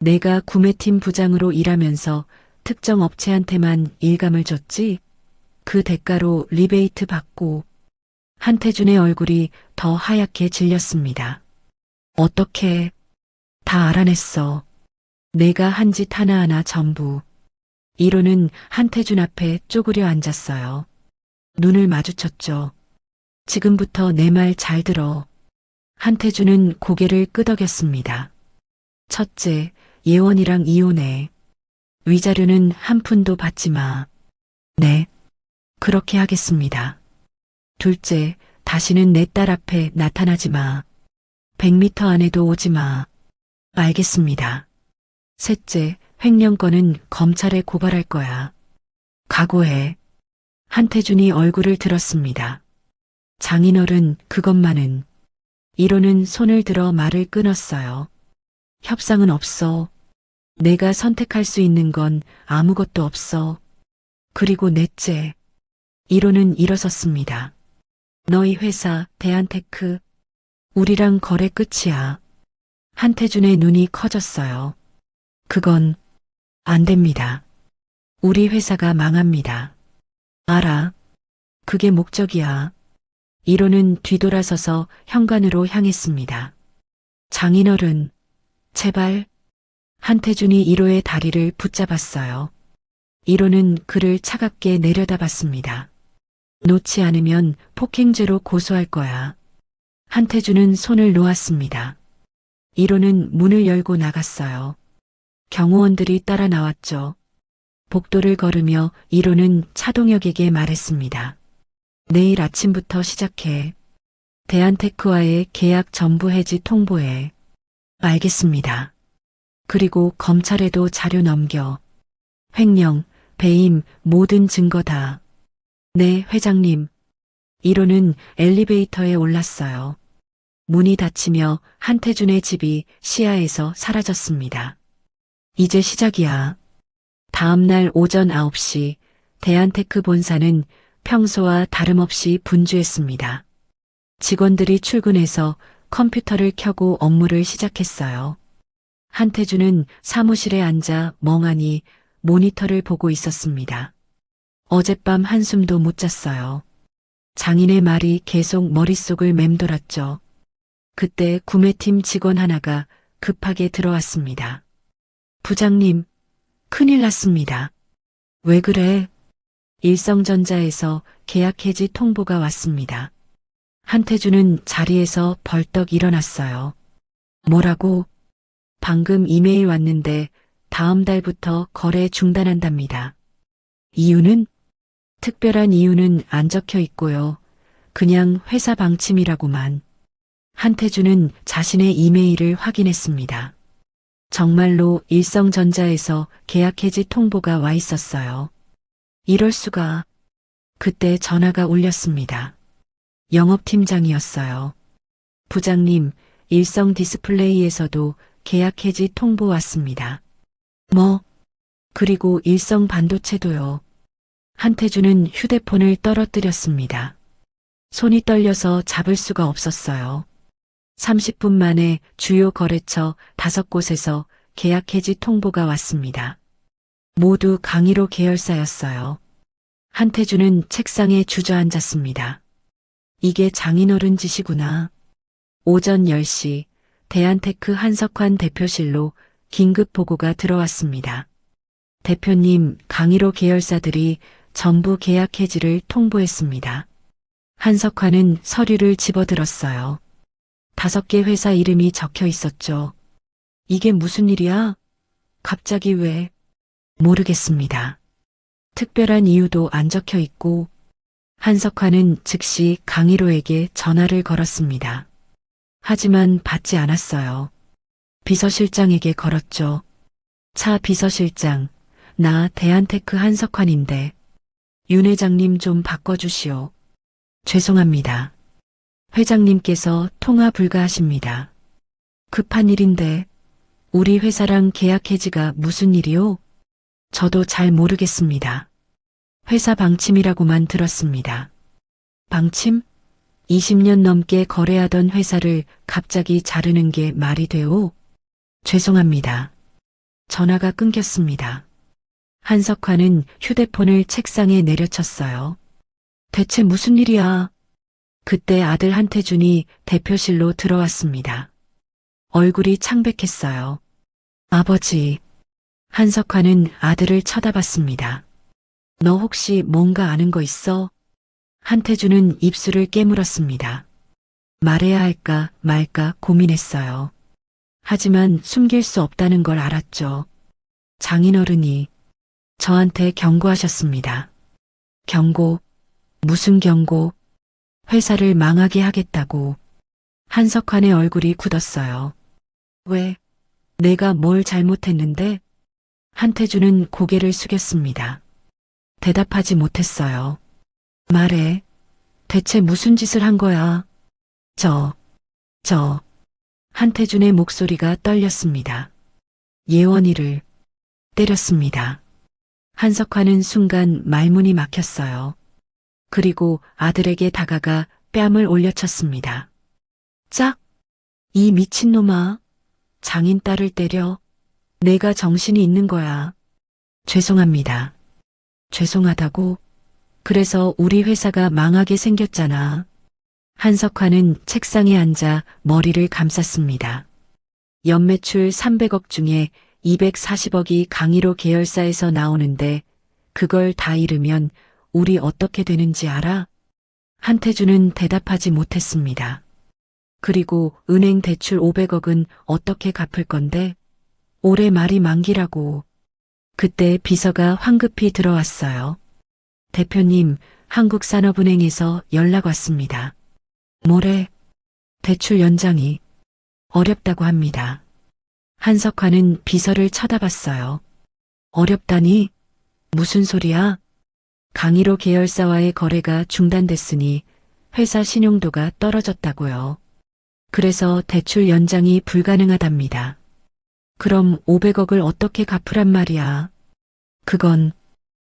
내가 구매팀 부장으로 일하면서 특정 업체한테만 일감을 줬지? 그 대가로 리베이트 받고. 한태준의 얼굴이 더 하얗게 질렸습니다. 어떻게 다 알아냈어. 내가 한 짓 하나하나 전부. 1호는 한태준 앞에 쪼그려 앉았어요. 눈을 마주쳤죠. 지금부터 내 말 잘 들어. 한태준은 고개를 끄덕였습니다. 첫째, 예원이랑 이혼해. 위자료는 한 푼도 받지 마. 네, 그렇게 하겠습니다. 둘째, 다시는 내 딸 앞에 나타나지 마. 100m 안에도 오지 마. 알겠습니다. 셋째, 횡령건은 검찰에 고발할 거야. 각오해. 한태준이 얼굴을 들었습니다. 장인어른, 그것만은. 1호는 손을 들어 말을 끊었어요. 협상은 없어. 내가 선택할 수 있는 건 아무것도 없어. 그리고 넷째. 1호는 일어섰습니다. 너희 회사 대한테크. 우리랑 거래 끝이야. 한태준의 눈이 커졌어요. 그건 안 됩니다. 우리 회사가 망합니다. 알아. 그게 목적이야. 1호는 뒤돌아서서 현관으로 향했습니다. 장인어른, 제발. 한태준이 1호의 다리를 붙잡았어요. 1호는 그를 차갑게 내려다봤습니다. 놓지 않으면 폭행죄로 고소할 거야. 한태준은 손을 놓았습니다. 이로는 문을 열고 나갔어요. 경호원들이 따라 나왔죠. 복도를 걸으며 이로는 차동혁에게 말했습니다. 내일 아침부터 시작해. 대한테크와의 계약 전부 해지 통보해. 알겠습니다. 그리고 검찰에도 자료 넘겨. 횡령, 배임, 모든 증거 다. 네, 회장님. 이로는 엘리베이터에 올랐어요. 문이 닫히며 한태준의 집이 시야에서 사라졌습니다. 이제 시작이야. 다음 날 오전 9시 대한테크 본사는 평소와 다름없이 분주했습니다. 직원들이 출근해서 컴퓨터를 켜고 업무를 시작했어요. 한태준은 사무실에 앉아 멍하니 모니터를 보고 있었습니다. 어젯밤 한숨도 못 잤어요. 장인의 말이 계속 머릿속을 맴돌았죠. 그때 구매팀 직원 하나가 급하게 들어왔습니다. 부장님, 큰일 났습니다. 왜 그래? 일성전자에서 계약 해지 통보가 왔습니다. 한태준은 자리에서 벌떡 일어났어요. 뭐라고? 방금 이메일 왔는데 다음 달부터 거래 중단한답니다. 이유는? 특별한 이유는 안 적혀 있고요. 그냥 회사 방침이라고만. 한태준은 자신의 이메일을 확인했습니다. 정말로 일성전자에서 계약 해지 통보가 와 있었어요. 이럴 수가. 그때 전화가 울렸습니다. 영업팀장이었어요. 부장님, 일성 디스플레이에서도 계약 해지 통보 왔습니다. 뭐? 그리고 일성 반도체도요. 한태준은 휴대폰을 떨어뜨렸습니다. 손이 떨려서 잡을 수가 없었어요. 30분 만에 주요 거래처 5곳에서 계약 해지 통보가 왔습니다. 모두 강의로 계열사였어요. 한태준은 책상에 주저앉았습니다. 이게 장인어른 짓이구나. 오전 10시 대한테크 한석환 대표실로 긴급 보고가 들어왔습니다. 대표님, 강의로 계열사들이 전부 계약 해지를 통보했습니다. 한석환은 서류를 집어들었어요. 5개 회사 이름이 적혀 있었죠. 이게 무슨 일이야? 갑자기 왜? 모르겠습니다. 특별한 이유도 안 적혀 있고. 한석환은 즉시 강희로에게 전화를 걸었습니다. 하지만 받지 않았어요. 비서실장에게 걸었죠. 차 비서실장, 나 대한테크 한석환인데 윤 회장님 좀 바꿔주시오. 죄송합니다. 회장님께서 통화 불가하십니다. 급한 일인데 우리 회사랑 계약 해지가 무슨 일이요? 저도 잘 모르겠습니다. 회사 방침이라고만 들었습니다. 방침? 20년 넘게 거래하던 회사를 갑자기 자르는 게 말이 돼요? 죄송합니다. 전화가 끊겼습니다. 한석환은 휴대폰을 책상에 내려쳤어요. 대체 무슨 일이야? 그때 아들 한태준이 대표실로 들어왔습니다. 얼굴이 창백했어요. 아버지. 한석환은 아들을 쳐다봤습니다. 너 혹시 뭔가 아는 거 있어? 한태준은 입술을 깨물었습니다. 말해야 할까 말까 고민했어요. 하지만 숨길 수 없다는 걸 알았죠. 장인어른이 저한테 경고하셨습니다. 경고? 무슨 경고? 회사를 망하게 하겠다고. 한석환의 얼굴이 굳었어요. 왜? 내가 뭘 잘못했는데? 한태준은 고개를 숙였습니다. 대답하지 못했어요. 말해. 대체 무슨 짓을 한 거야? 저. 한태준의 목소리가 떨렸습니다. 예원이를 때렸습니다. 한석환은 순간 말문이 막혔어요. 그리고 아들에게 다가가 뺨을 올려쳤습니다. 짝! 이 미친놈아. 장인 딸을 때려. 내가 정신이 있는 거야. 죄송합니다. 죄송하다고? 그래서 우리 회사가 망하게 생겼잖아. 한석환은 책상에 앉아 머리를 감쌌습니다. 연매출 300억 중에 240억이 강의로 계열사에서 나오는데 그걸 다 잃으면 우리 어떻게 되는지 알아? 한태준은 대답하지 못했습니다. 그리고 은행 대출 500억은 어떻게 갚을 건데? 올해 말이 만기라고. 그때 비서가 황급히 들어왔어요. 대표님, 한국산업은행에서 연락 왔습니다. 뭐래? 대출 연장이 어렵다고 합니다. 한석환은 비서를 쳐다봤어요. 어렵다니? 무슨 소리야? 강일호 계열사와의 거래가 중단됐으니 회사 신용도가 떨어졌다고요. 그래서 대출 연장이 불가능하답니다. 그럼 500억을 어떻게 갚으란 말이야? 그건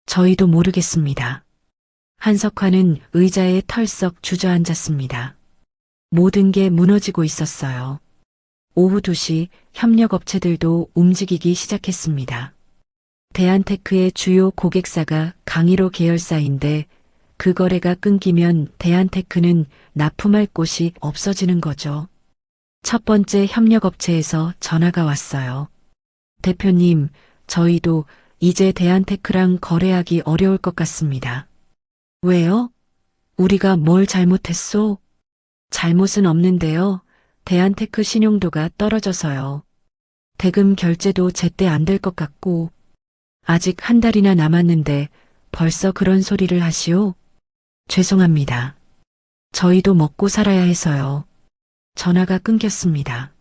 저희도 모르겠습니다. 한석환은 의자에 털썩 주저앉았습니다. 모든 게 무너지고 있었어요. 오후 2시 협력업체들도 움직이기 시작했습니다. 대한테크의 주요 고객사가 강일호 계열사인데 그 거래가 끊기면 대한테크는 납품할 곳이 없어지는 거죠. 첫 번째 협력업체에서 전화가 왔어요. 대표님, 저희도 이제 대한테크랑 거래하기 어려울 것 같습니다. 왜요? 우리가 뭘 잘못했소? 잘못은 없는데요. 대한테크 신용도가 떨어져서요. 대금 결제도 제때 안 될 것 같고 아직 한 달이나 남았는데 벌써 그런 소리를 하시오? 죄송합니다. 저희도 먹고 살아야 해서요. 전화가 끊겼습니다.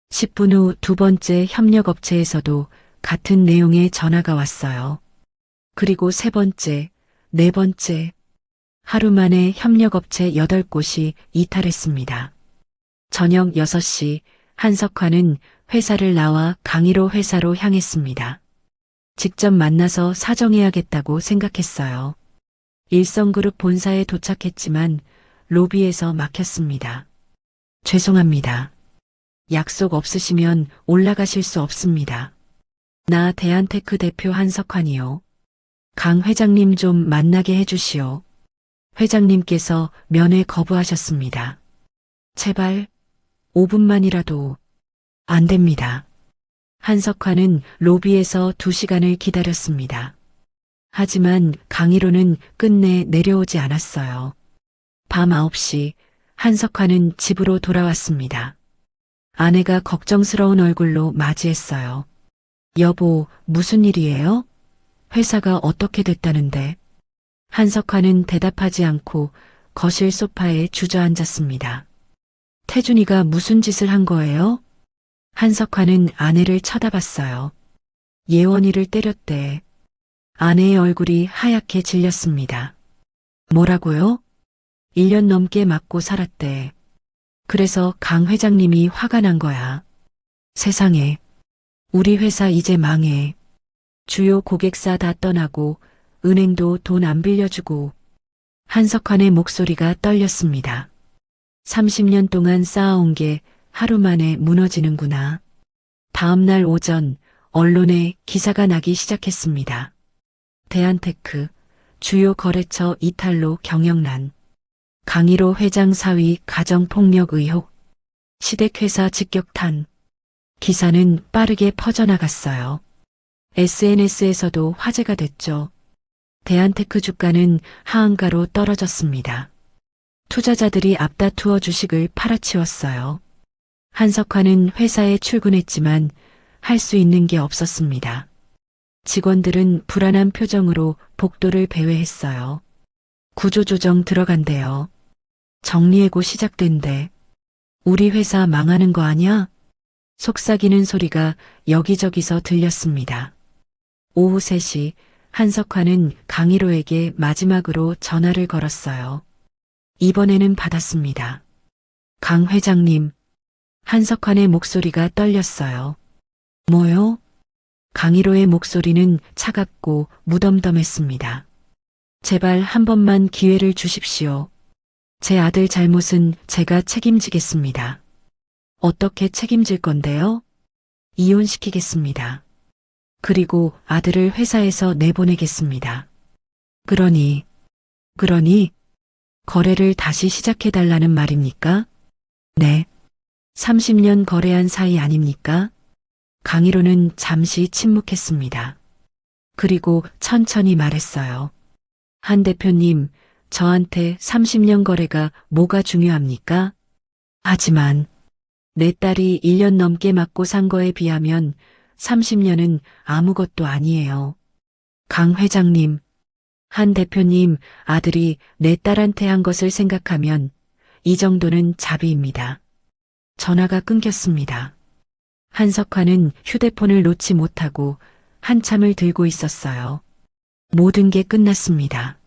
10분 후 두 번째 협력업체에서도 같은 내용의 전화가 왔어요. 그리고 세 번째, 네 번째. 하루 만에 협력업체 8곳이 이탈했습니다. 저녁 6시 한석환은 회사를 나와 강일호 회사로 향했습니다. 직접 만나서 사정해야겠다고 생각했어요. 일성그룹 본사에 도착했지만 로비에서 막혔습니다. 죄송합니다. 약속 없으시면 올라가실 수 없습니다. 나 대한테크 대표 한석환이요. 강 회장님 좀 만나게 해주시오. 회장님께서 면회 거부하셨습니다. 제발 5분만이라도 안 됩니다. 한석환은 로비에서 2시간을 기다렸습니다. 하지만 강일호는 끝내 내려오지 않았어요. 밤 9시 한석환은 집으로 돌아왔습니다. 아내가 걱정스러운 얼굴로 맞이했어요. 여보, 무슨 일이에요? 회사가 어떻게 됐다는데? 한석환은 대답하지 않고 거실 소파에 주저앉았습니다. 태준이가 무슨 짓을 한 거예요? 한석환은 아내를 쳐다봤어요. 예원이를 때렸대. 아내의 얼굴이 하얗게 질렸습니다. 뭐라고요? 1년 넘게 맞고 살았대. 그래서 강 회장님이 화가 난 거야. 세상에. 우리 회사 이제 망해. 주요 고객사 다 떠나고 은행도 돈 안 빌려주고. 한석환의 목소리가 떨렸습니다. 30년 동안 쌓아온 게 하루 만에 무너지는구나. 다음 날 오전 언론에 기사가 나기 시작했습니다. 대한테크 주요 거래처 이탈로 경영난. 강일호 회장 사위 가정폭력 의혹. 시댁회사 직격탄. 기사는 빠르게 퍼져나갔어요. SNS에서도 화제가 됐죠. 대한테크 주가는 하한가로 떨어졌습니다. 투자자들이 앞다투어 주식을 팔아치웠어요. 한석환은 회사에 출근했지만 할 수 있는 게 없었습니다. 직원들은 불안한 표정으로 복도를 배회했어요. 구조조정 들어간대요. 정리해고 시작된대. 우리 회사 망하는 거 아냐? 속삭이는 소리가 여기저기서 들렸습니다. 오후 3시 한석환은 강일호에게 마지막으로 전화를 걸었어요. 이번에는 받았습니다. 강 회장님. 한석환의 목소리가 떨렸어요. 뭐요? 강일호의 목소리는 차갑고 무덤덤했습니다. 제발 한 번만 기회를 주십시오. 제 아들 잘못은 제가 책임지겠습니다. 어떻게 책임질 건데요? 이혼시키겠습니다. 그리고 아들을 회사에서 내보내겠습니다. 그러니 거래를 다시 시작해달라는 말입니까? 네. 30년 거래한 사이 아닙니까? 강일호는 잠시 침묵했습니다. 그리고 천천히 말했어요. 한 대표님, 저한테 30년 거래가 뭐가 중요합니까? 하지만 내 딸이 1년 넘게 맞고 산 거에 비하면 30년은 아무것도 아니에요. 강 회장님, 한 대표님 아들이 내 딸한테 한 것을 생각하면 이 정도는 자비입니다. 전화가 끊겼습니다. 한석환은 휴대폰을 놓지 못하고 한참을 들고 있었어요. 모든 게 끝났습니다.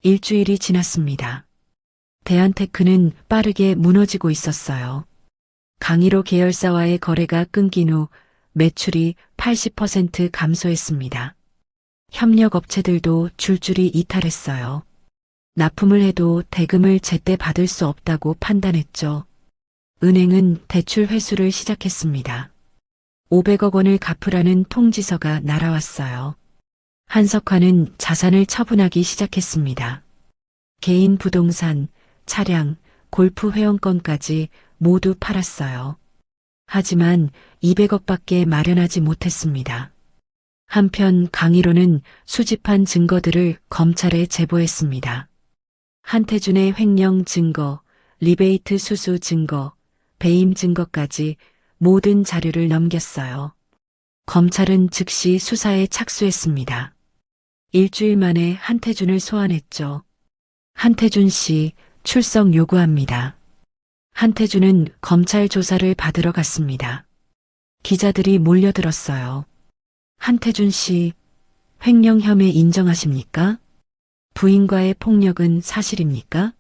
일주일이 지났습니다. 대한테크는 빠르게 무너지고 있었어요. 강일호 계열사와의 거래가 끊긴 후 매출이 80% 감소했습니다. 협력 업체들도 줄줄이 이탈했어요. 납품을 해도 대금을 제때 받을 수 없다고 판단했죠. 은행은 대출 회수를 시작했습니다. 500억 원을 갚으라는 통지서가 날아왔어요. 한석환은 자산을 처분하기 시작했습니다. 개인 부동산, 차량, 골프 회원권까지 모두 팔았어요. 하지만 200억밖에 마련하지 못했습니다. 한편 강일호는 수집한 증거들을 검찰에 제보했습니다. 한태준의 횡령 증거, 리베이트 수수 증거, 배임 증거까지 모든 자료를 넘겼어요. 검찰은 즉시 수사에 착수했습니다. 일주일 만에 한태준을 소환했죠. 한태준 씨 출석 요구합니다. 한태준은 검찰 조사를 받으러 갔습니다. 기자들이 몰려들었어요. 한태준 씨, 횡령 혐의 인정하십니까? 부인과의 폭력은 사실입니까?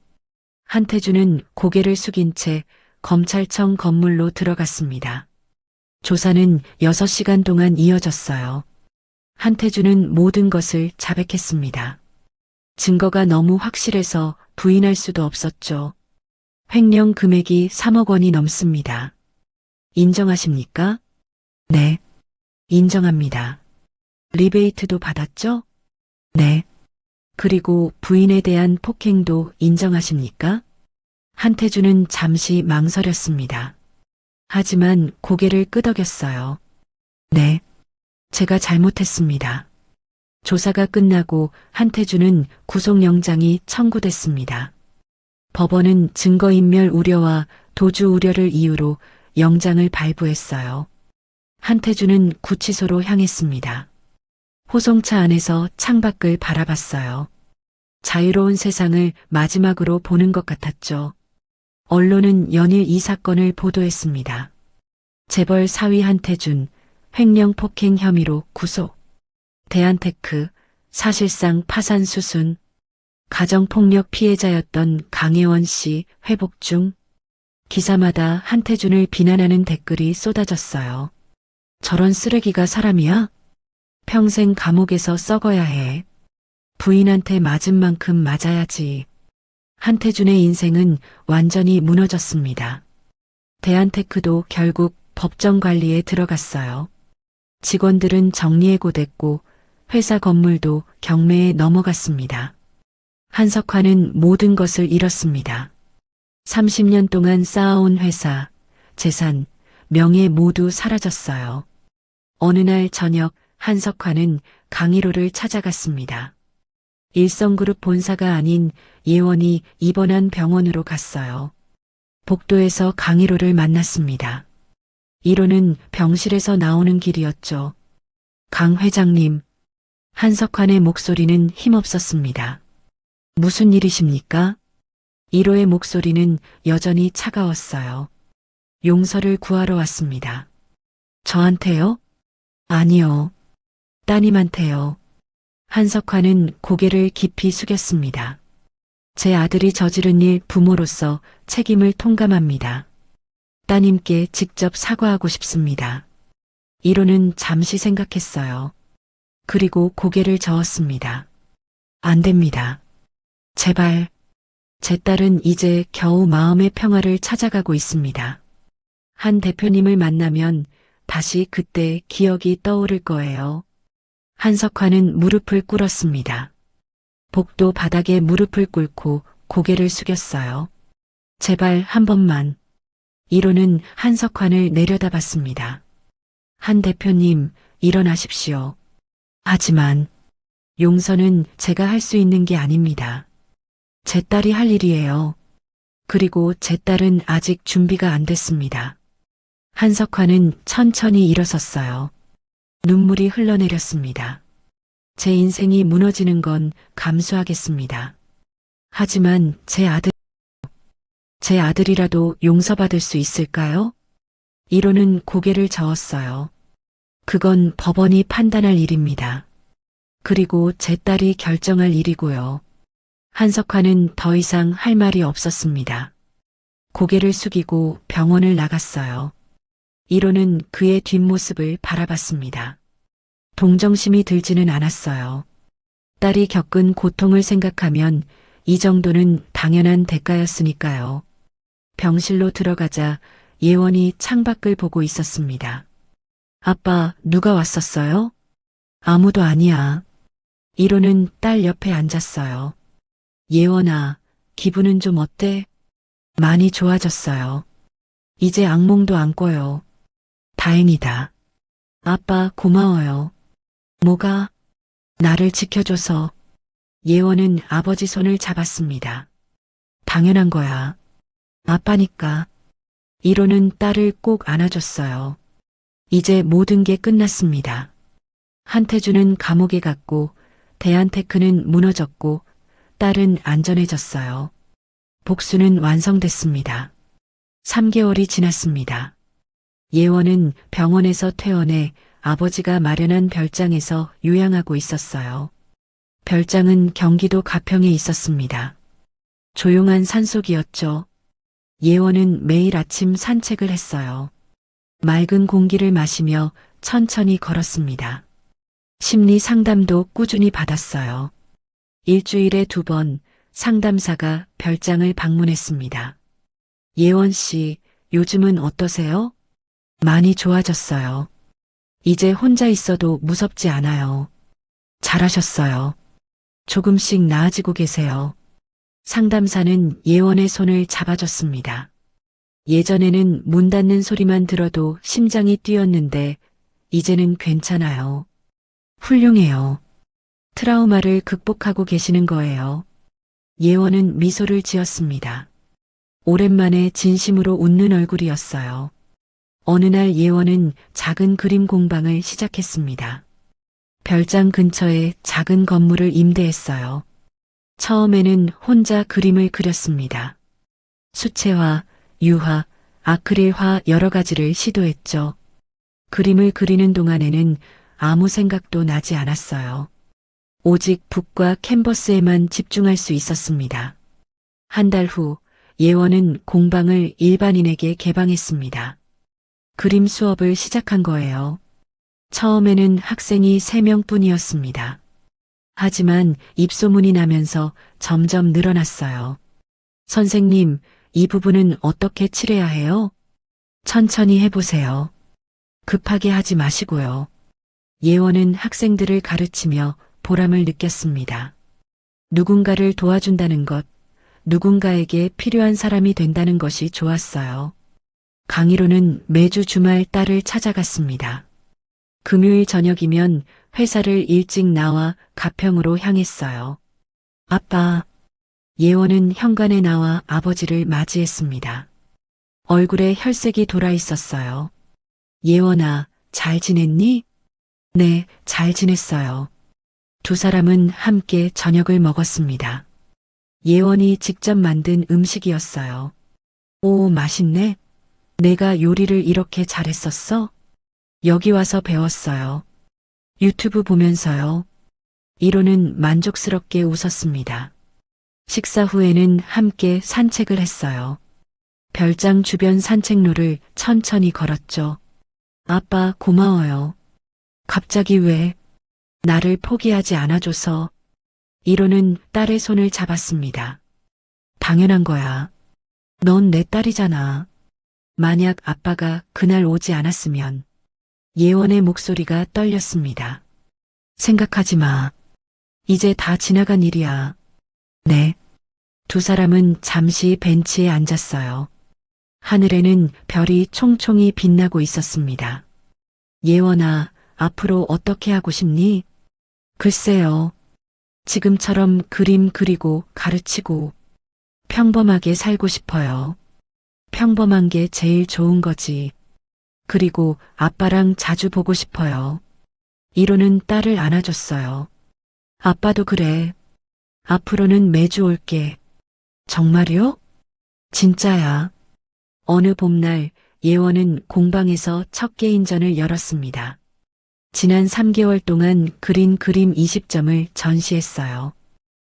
한태준은 고개를 숙인 채 검찰청 건물로 들어갔습니다. 조사는 6시간 동안 이어졌어요. 한태준은 모든 것을 자백했습니다. 증거가 너무 확실해서 부인할 수도 없었죠. 횡령 금액이 3억 원이 넘습니다. 인정하십니까? 네. 인정합니다. 리베이트도 받았죠? 네. 그리고 부인에 대한 폭행도 인정하십니까? 한태준은 잠시 망설였습니다. 하지만 고개를 끄덕였어요. 네. 제가 잘못했습니다. 조사가 끝나고 한태준은 구속영장이 청구됐습니다. 법원은 증거인멸 우려와 도주 우려를 이유로 영장을 발부했어요. 한태준은 구치소로 향했습니다. 호송차 안에서 창밖을 바라봤어요. 자유로운 세상을 마지막으로 보는 것 같았죠. 언론은 연일 이 사건을 보도했습니다. 재벌 사위 한태준, 횡령 폭행 혐의로 구속. 대한테크, 사실상 파산 수순. 가정폭력 피해자였던 강혜원 씨 회복 중. 기사마다 한태준을 비난하는 댓글이 쏟아졌어요. 저런 쓰레기가 사람이야? 평생 감옥에서 썩어야 해. 부인한테 맞은 만큼 맞아야지. 한태준의 인생은 완전히 무너졌습니다. 대한테크도 결국 법정 관리에 들어갔어요. 직원들은 정리해고됐고 회사 건물도 경매에 넘어갔습니다. 한석환은 모든 것을 잃었습니다. 30년 동안 쌓아온 회사, 재산, 명예 모두 사라졌어요. 어느 날 저녁 한석환은 강일호를 찾아갔습니다. 일성그룹 본사가 아닌 예원이 입원한 병원으로 갔어요. 복도에서 강일호를 만났습니다. 1호는 병실에서 나오는 길이었죠. 강 회장님, 한석환의 목소리는 힘없었습니다. 무슨 일이십니까? 1호의 목소리는 여전히 차가웠어요. 용서를 구하러 왔습니다. 저한테요? 아니요. 따님한테요. 한석환은 고개를 깊이 숙였습니다. 제 아들이 저지른 일 부모로서 책임을 통감합니다. 따님께 직접 사과하고 싶습니다. 1호는 잠시 생각했어요. 그리고 고개를 저었습니다. 안 됩니다. 제발. 제 딸은 이제 겨우 마음의 평화를 찾아가고 있습니다. 한 대표님을 만나면 다시 그때 기억이 떠오를 거예요. 한석환은 무릎을 꿇었습니다. 복도 바닥에 무릎을 꿇고 고개를 숙였어요. 제발 한 번만. 1호는 한석환을 내려다봤습니다. 한 대표님, 일어나십시오. 하지만 용서는 제가 할 수 있는 게 아닙니다. 제 딸이 할 일이에요. 그리고 제 딸은 아직 준비가 안 됐습니다. 한석환은 천천히 일어섰어요. 눈물이 흘러내렸습니다. 제 인생이 무너지는 건 감수하겠습니다. 하지만 제 아들이라도 용서받을 수 있을까요? 이로는 고개를 저었어요. 그건 법원이 판단할 일입니다. 그리고 제 딸이 결정할 일이고요. 한석환은 더 이상 할 말이 없었습니다. 고개를 숙이고 병원을 나갔어요. 이로는 그의 뒷모습을 바라봤습니다. 동정심이 들지는 않았어요. 딸이 겪은 고통을 생각하면 이 정도는 당연한 대가였으니까요. 병실로 들어가자 예원이 창밖을 보고 있었습니다. 아빠, 누가 왔었어요? 아무도 아니야. 이로는 딸 옆에 앉았어요. 예원아, 기분은 좀 어때? 많이 좋아졌어요. 이제 악몽도 안 꿔요. 다행이다. 아빠, 고마워요. 뭐가? 나를 지켜줘서. 예원은 아버지 손을 잡았습니다. 당연한 거야. 아빠니까. 이로는 딸을 꼭 안아줬어요. 이제 모든 게 끝났습니다. 한태주는 감옥에 갔고, 대한테크는 무너졌고, 딸은 안전해졌어요. 복수는 완성됐습니다. 3개월이 지났습니다. 예원은 병원에서 퇴원해 아버지가 마련한 별장에서 요양하고 있었어요. 별장은 경기도 가평에 있었습니다. 조용한 산속이었죠. 예원은 매일 아침 산책을 했어요. 맑은 공기를 마시며 천천히 걸었습니다. 심리 상담도 꾸준히 받았어요. 일주일에 2번 상담사가 별장을 방문했습니다. 예원 씨, 요즘은 어떠세요? 많이 좋아졌어요. 이제 혼자 있어도 무섭지 않아요. 잘하셨어요. 조금씩 나아지고 계세요. 상담사는 예원의 손을 잡아줬습니다. 예전에는 문 닫는 소리만 들어도 심장이 뛰었는데 이제는 괜찮아요. 훌륭해요. 트라우마를 극복하고 계시는 거예요. 예원은 미소를 지었습니다. 오랜만에 진심으로 웃는 얼굴이었어요. 어느 날 예원은 작은 그림 공방을 시작했습니다. 별장 근처에 작은 건물을 임대했어요. 처음에는 혼자 그림을 그렸습니다. 수채화, 유화, 아크릴화 여러 가지를 시도했죠. 그림을 그리는 동안에는 아무 생각도 나지 않았어요. 오직 붓과 캔버스에만 집중할 수 있었습니다. 한 달 후 예원은 공방을 일반인에게 개방했습니다. 그림 수업을 시작한 거예요. 처음에는 학생이 3명뿐이었습니다. 하지만 입소문이 나면서 점점 늘어났어요. 선생님, 이 부분은 어떻게 칠해야 해요? 천천히 해보세요. 급하게 하지 마시고요. 예원은 학생들을 가르치며 보람을 느꼈습니다. 누군가를 도와준다는 것, 누군가에게 필요한 사람이 된다는 것이 좋았어요. 강의로는 매주 주말 딸을 찾아갔습니다. 금요일 저녁이면 회사를 일찍 나와 가평으로 향했어요. 아빠, 예원은 현관에 나와 아버지를 맞이했습니다. 얼굴에 혈색이 돌아 있었어요. 예원아, 잘 지냈니? 네, 잘 지냈어요. 두 사람은 함께 저녁을 먹었습니다. 예원이 직접 만든 음식이었어요. 오, 맛있네. 내가 요리를 이렇게 잘했었어? 여기 와서 배웠어요. 유튜브 보면서요. 이로는 만족스럽게 웃었습니다. 식사 후에는 함께 산책을 했어요. 별장 주변 산책로를 천천히 걸었죠. 아빠, 고마워요. 갑자기 왜? 나를 포기하지 않아줘서. 이로는 딸의 손을 잡았습니다. 당연한 거야. 넌 내 딸이잖아. 만약 아빠가 그날 오지 않았으면. 예원의 목소리가 떨렸습니다. 생각하지 마. 이제 다 지나간 일이야. 네. 두 사람은 잠시 벤치에 앉았어요. 하늘에는 별이 총총히 빛나고 있었습니다. 예원아, 앞으로 어떻게 하고 싶니? 글쎄요. 지금처럼 그림 그리고 가르치고 평범하게 살고 싶어요. 평범한 게 제일 좋은 거지. 그리고 아빠랑 자주 보고 싶어요. 이로는 딸을 안아줬어요. 아빠도 그래. 앞으로는 매주 올게. 정말요? 진짜야. 어느 봄날 예원은 공방에서 첫 개인전을 열었습니다. 지난 3개월 동안 그린 그림 20점을 전시했어요.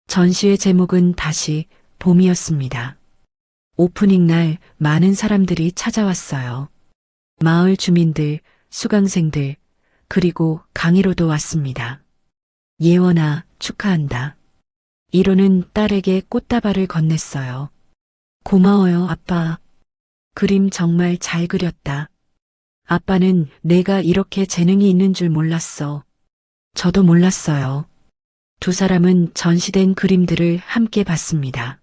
전시의 제목은 다시 봄이었습니다. 오프닝 날 많은 사람들이 찾아왔어요. 마을 주민들, 수강생들, 그리고 강의로도 왔습니다. 예원아, 축하한다. 이로는 딸에게 꽃다발을 건넸어요. 고마워요, 아빠. 그림 정말 잘 그렸다. 아빠는 내가 이렇게 재능이 있는 줄 몰랐어. 저도 몰랐어요. 두 사람은 전시된 그림들을 함께 봤습니다.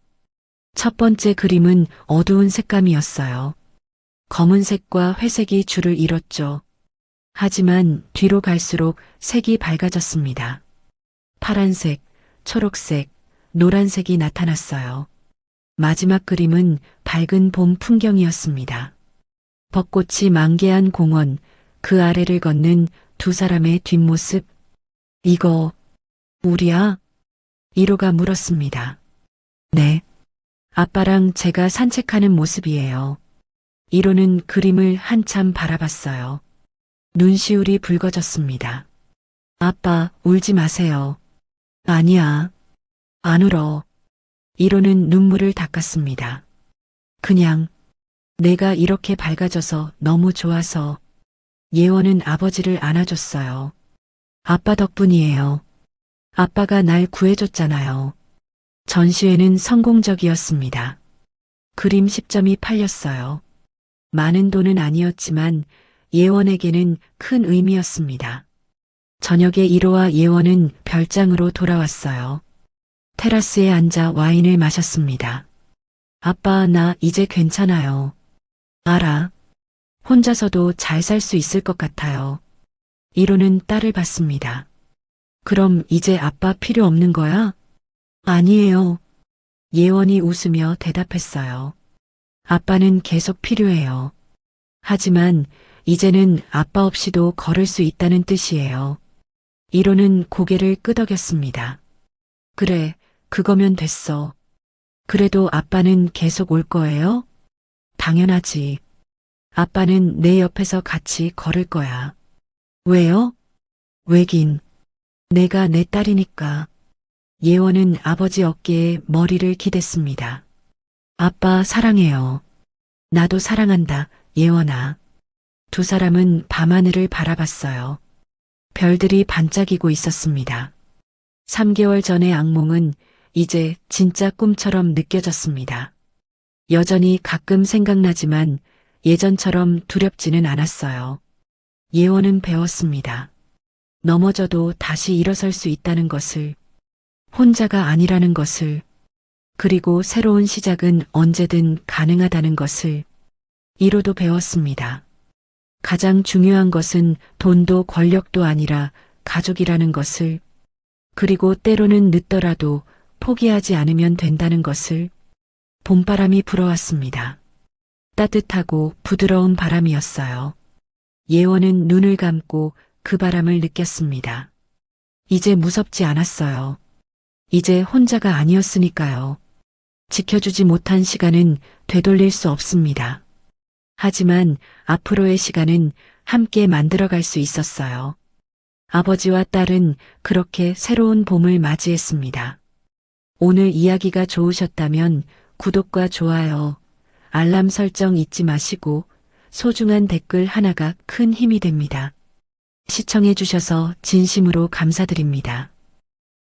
첫 번째 그림은 어두운 색감이었어요. 검은색과 회색이 줄을 이뤘죠. 하지만 뒤로 갈수록 색이 밝아졌습니다. 파란색, 초록색, 노란색이 나타났어요. 마지막 그림은 밝은 봄 풍경이었습니다. 벚꽃이 만개한 공원, 그 아래를 걷는 두 사람의 뒷모습. 이거, 우리야? 이로가 물었습니다. 네. 아빠랑 제가 산책하는 모습이에요. 이로는 그림을 한참 바라봤어요. 눈시울이 붉어졌습니다. 아빠, 울지 마세요. 아니야. 안 울어. 이로는 눈물을 닦았습니다. 그냥 내가 이렇게 밝아져서 너무 좋아서. 예원은 아버지를 안아줬어요. 아빠 덕분이에요. 아빠가 날 구해줬잖아요. 전시회는 성공적이었습니다. 그림 10점이 팔렸어요. 많은 돈은 아니었지만 예원에게는 큰 의미였습니다. 저녁에 이로와 예원은 별장으로 돌아왔어요. 테라스에 앉아 와인을 마셨습니다. 아빠, 나 이제 괜찮아요. 알아. 혼자서도 잘 살 수 있을 것 같아요. 이로는 딸을 봤습니다. 그럼 이제 아빠 필요 없는 거야? 아니에요. 예원이 웃으며 대답했어요. 아빠는 계속 필요해요. 하지만 이제는 아빠 없이도 걸을 수 있다는 뜻이에요. 이로는 고개를 끄덕였습니다. 그래, 그거면 됐어. 그래도 아빠는 계속 올 거예요? 당연하지. 아빠는 내 옆에서 같이 걸을 거야. 왜요? 왜긴. 내가 내 딸이니까. 예원은 아버지 어깨에 머리를 기댔습니다. 아빠 사랑해요. 나도 사랑한다, 예원아. 두 사람은 밤하늘을 바라봤어요. 별들이 반짝이고 있었습니다. 3개월 전의 악몽은 이제 진짜 꿈처럼 느껴졌습니다. 여전히 가끔 생각나지만 예전처럼 두렵지는 않았어요. 예원은 배웠습니다. 넘어져도 다시 일어설 수 있다는 것을, 혼자가 아니라는 것을, 그리고 새로운 시작은 언제든 가능하다는 것을. 이로도 배웠습니다. 가장 중요한 것은 돈도 권력도 아니라 가족이라는 것을, 그리고 때로는 늦더라도 포기하지 않으면 된다는 것을. 봄바람이 불어왔습니다. 따뜻하고 부드러운 바람이었어요. 예원은 눈을 감고 그 바람을 느꼈습니다. 이제 무섭지 않았어요. 이제 혼자가 아니었으니까요. 지켜주지 못한 시간은 되돌릴 수 없습니다. 하지만 앞으로의 시간은 함께 만들어갈 수 있었어요. 아버지와 딸은 그렇게 새로운 봄을 맞이했습니다. 오늘 이야기가 좋으셨다면 구독과 좋아요, 알람 설정 잊지 마시고 소중한 댓글 하나가 큰 힘이 됩니다. 시청해 주셔서 진심으로 감사드립니다.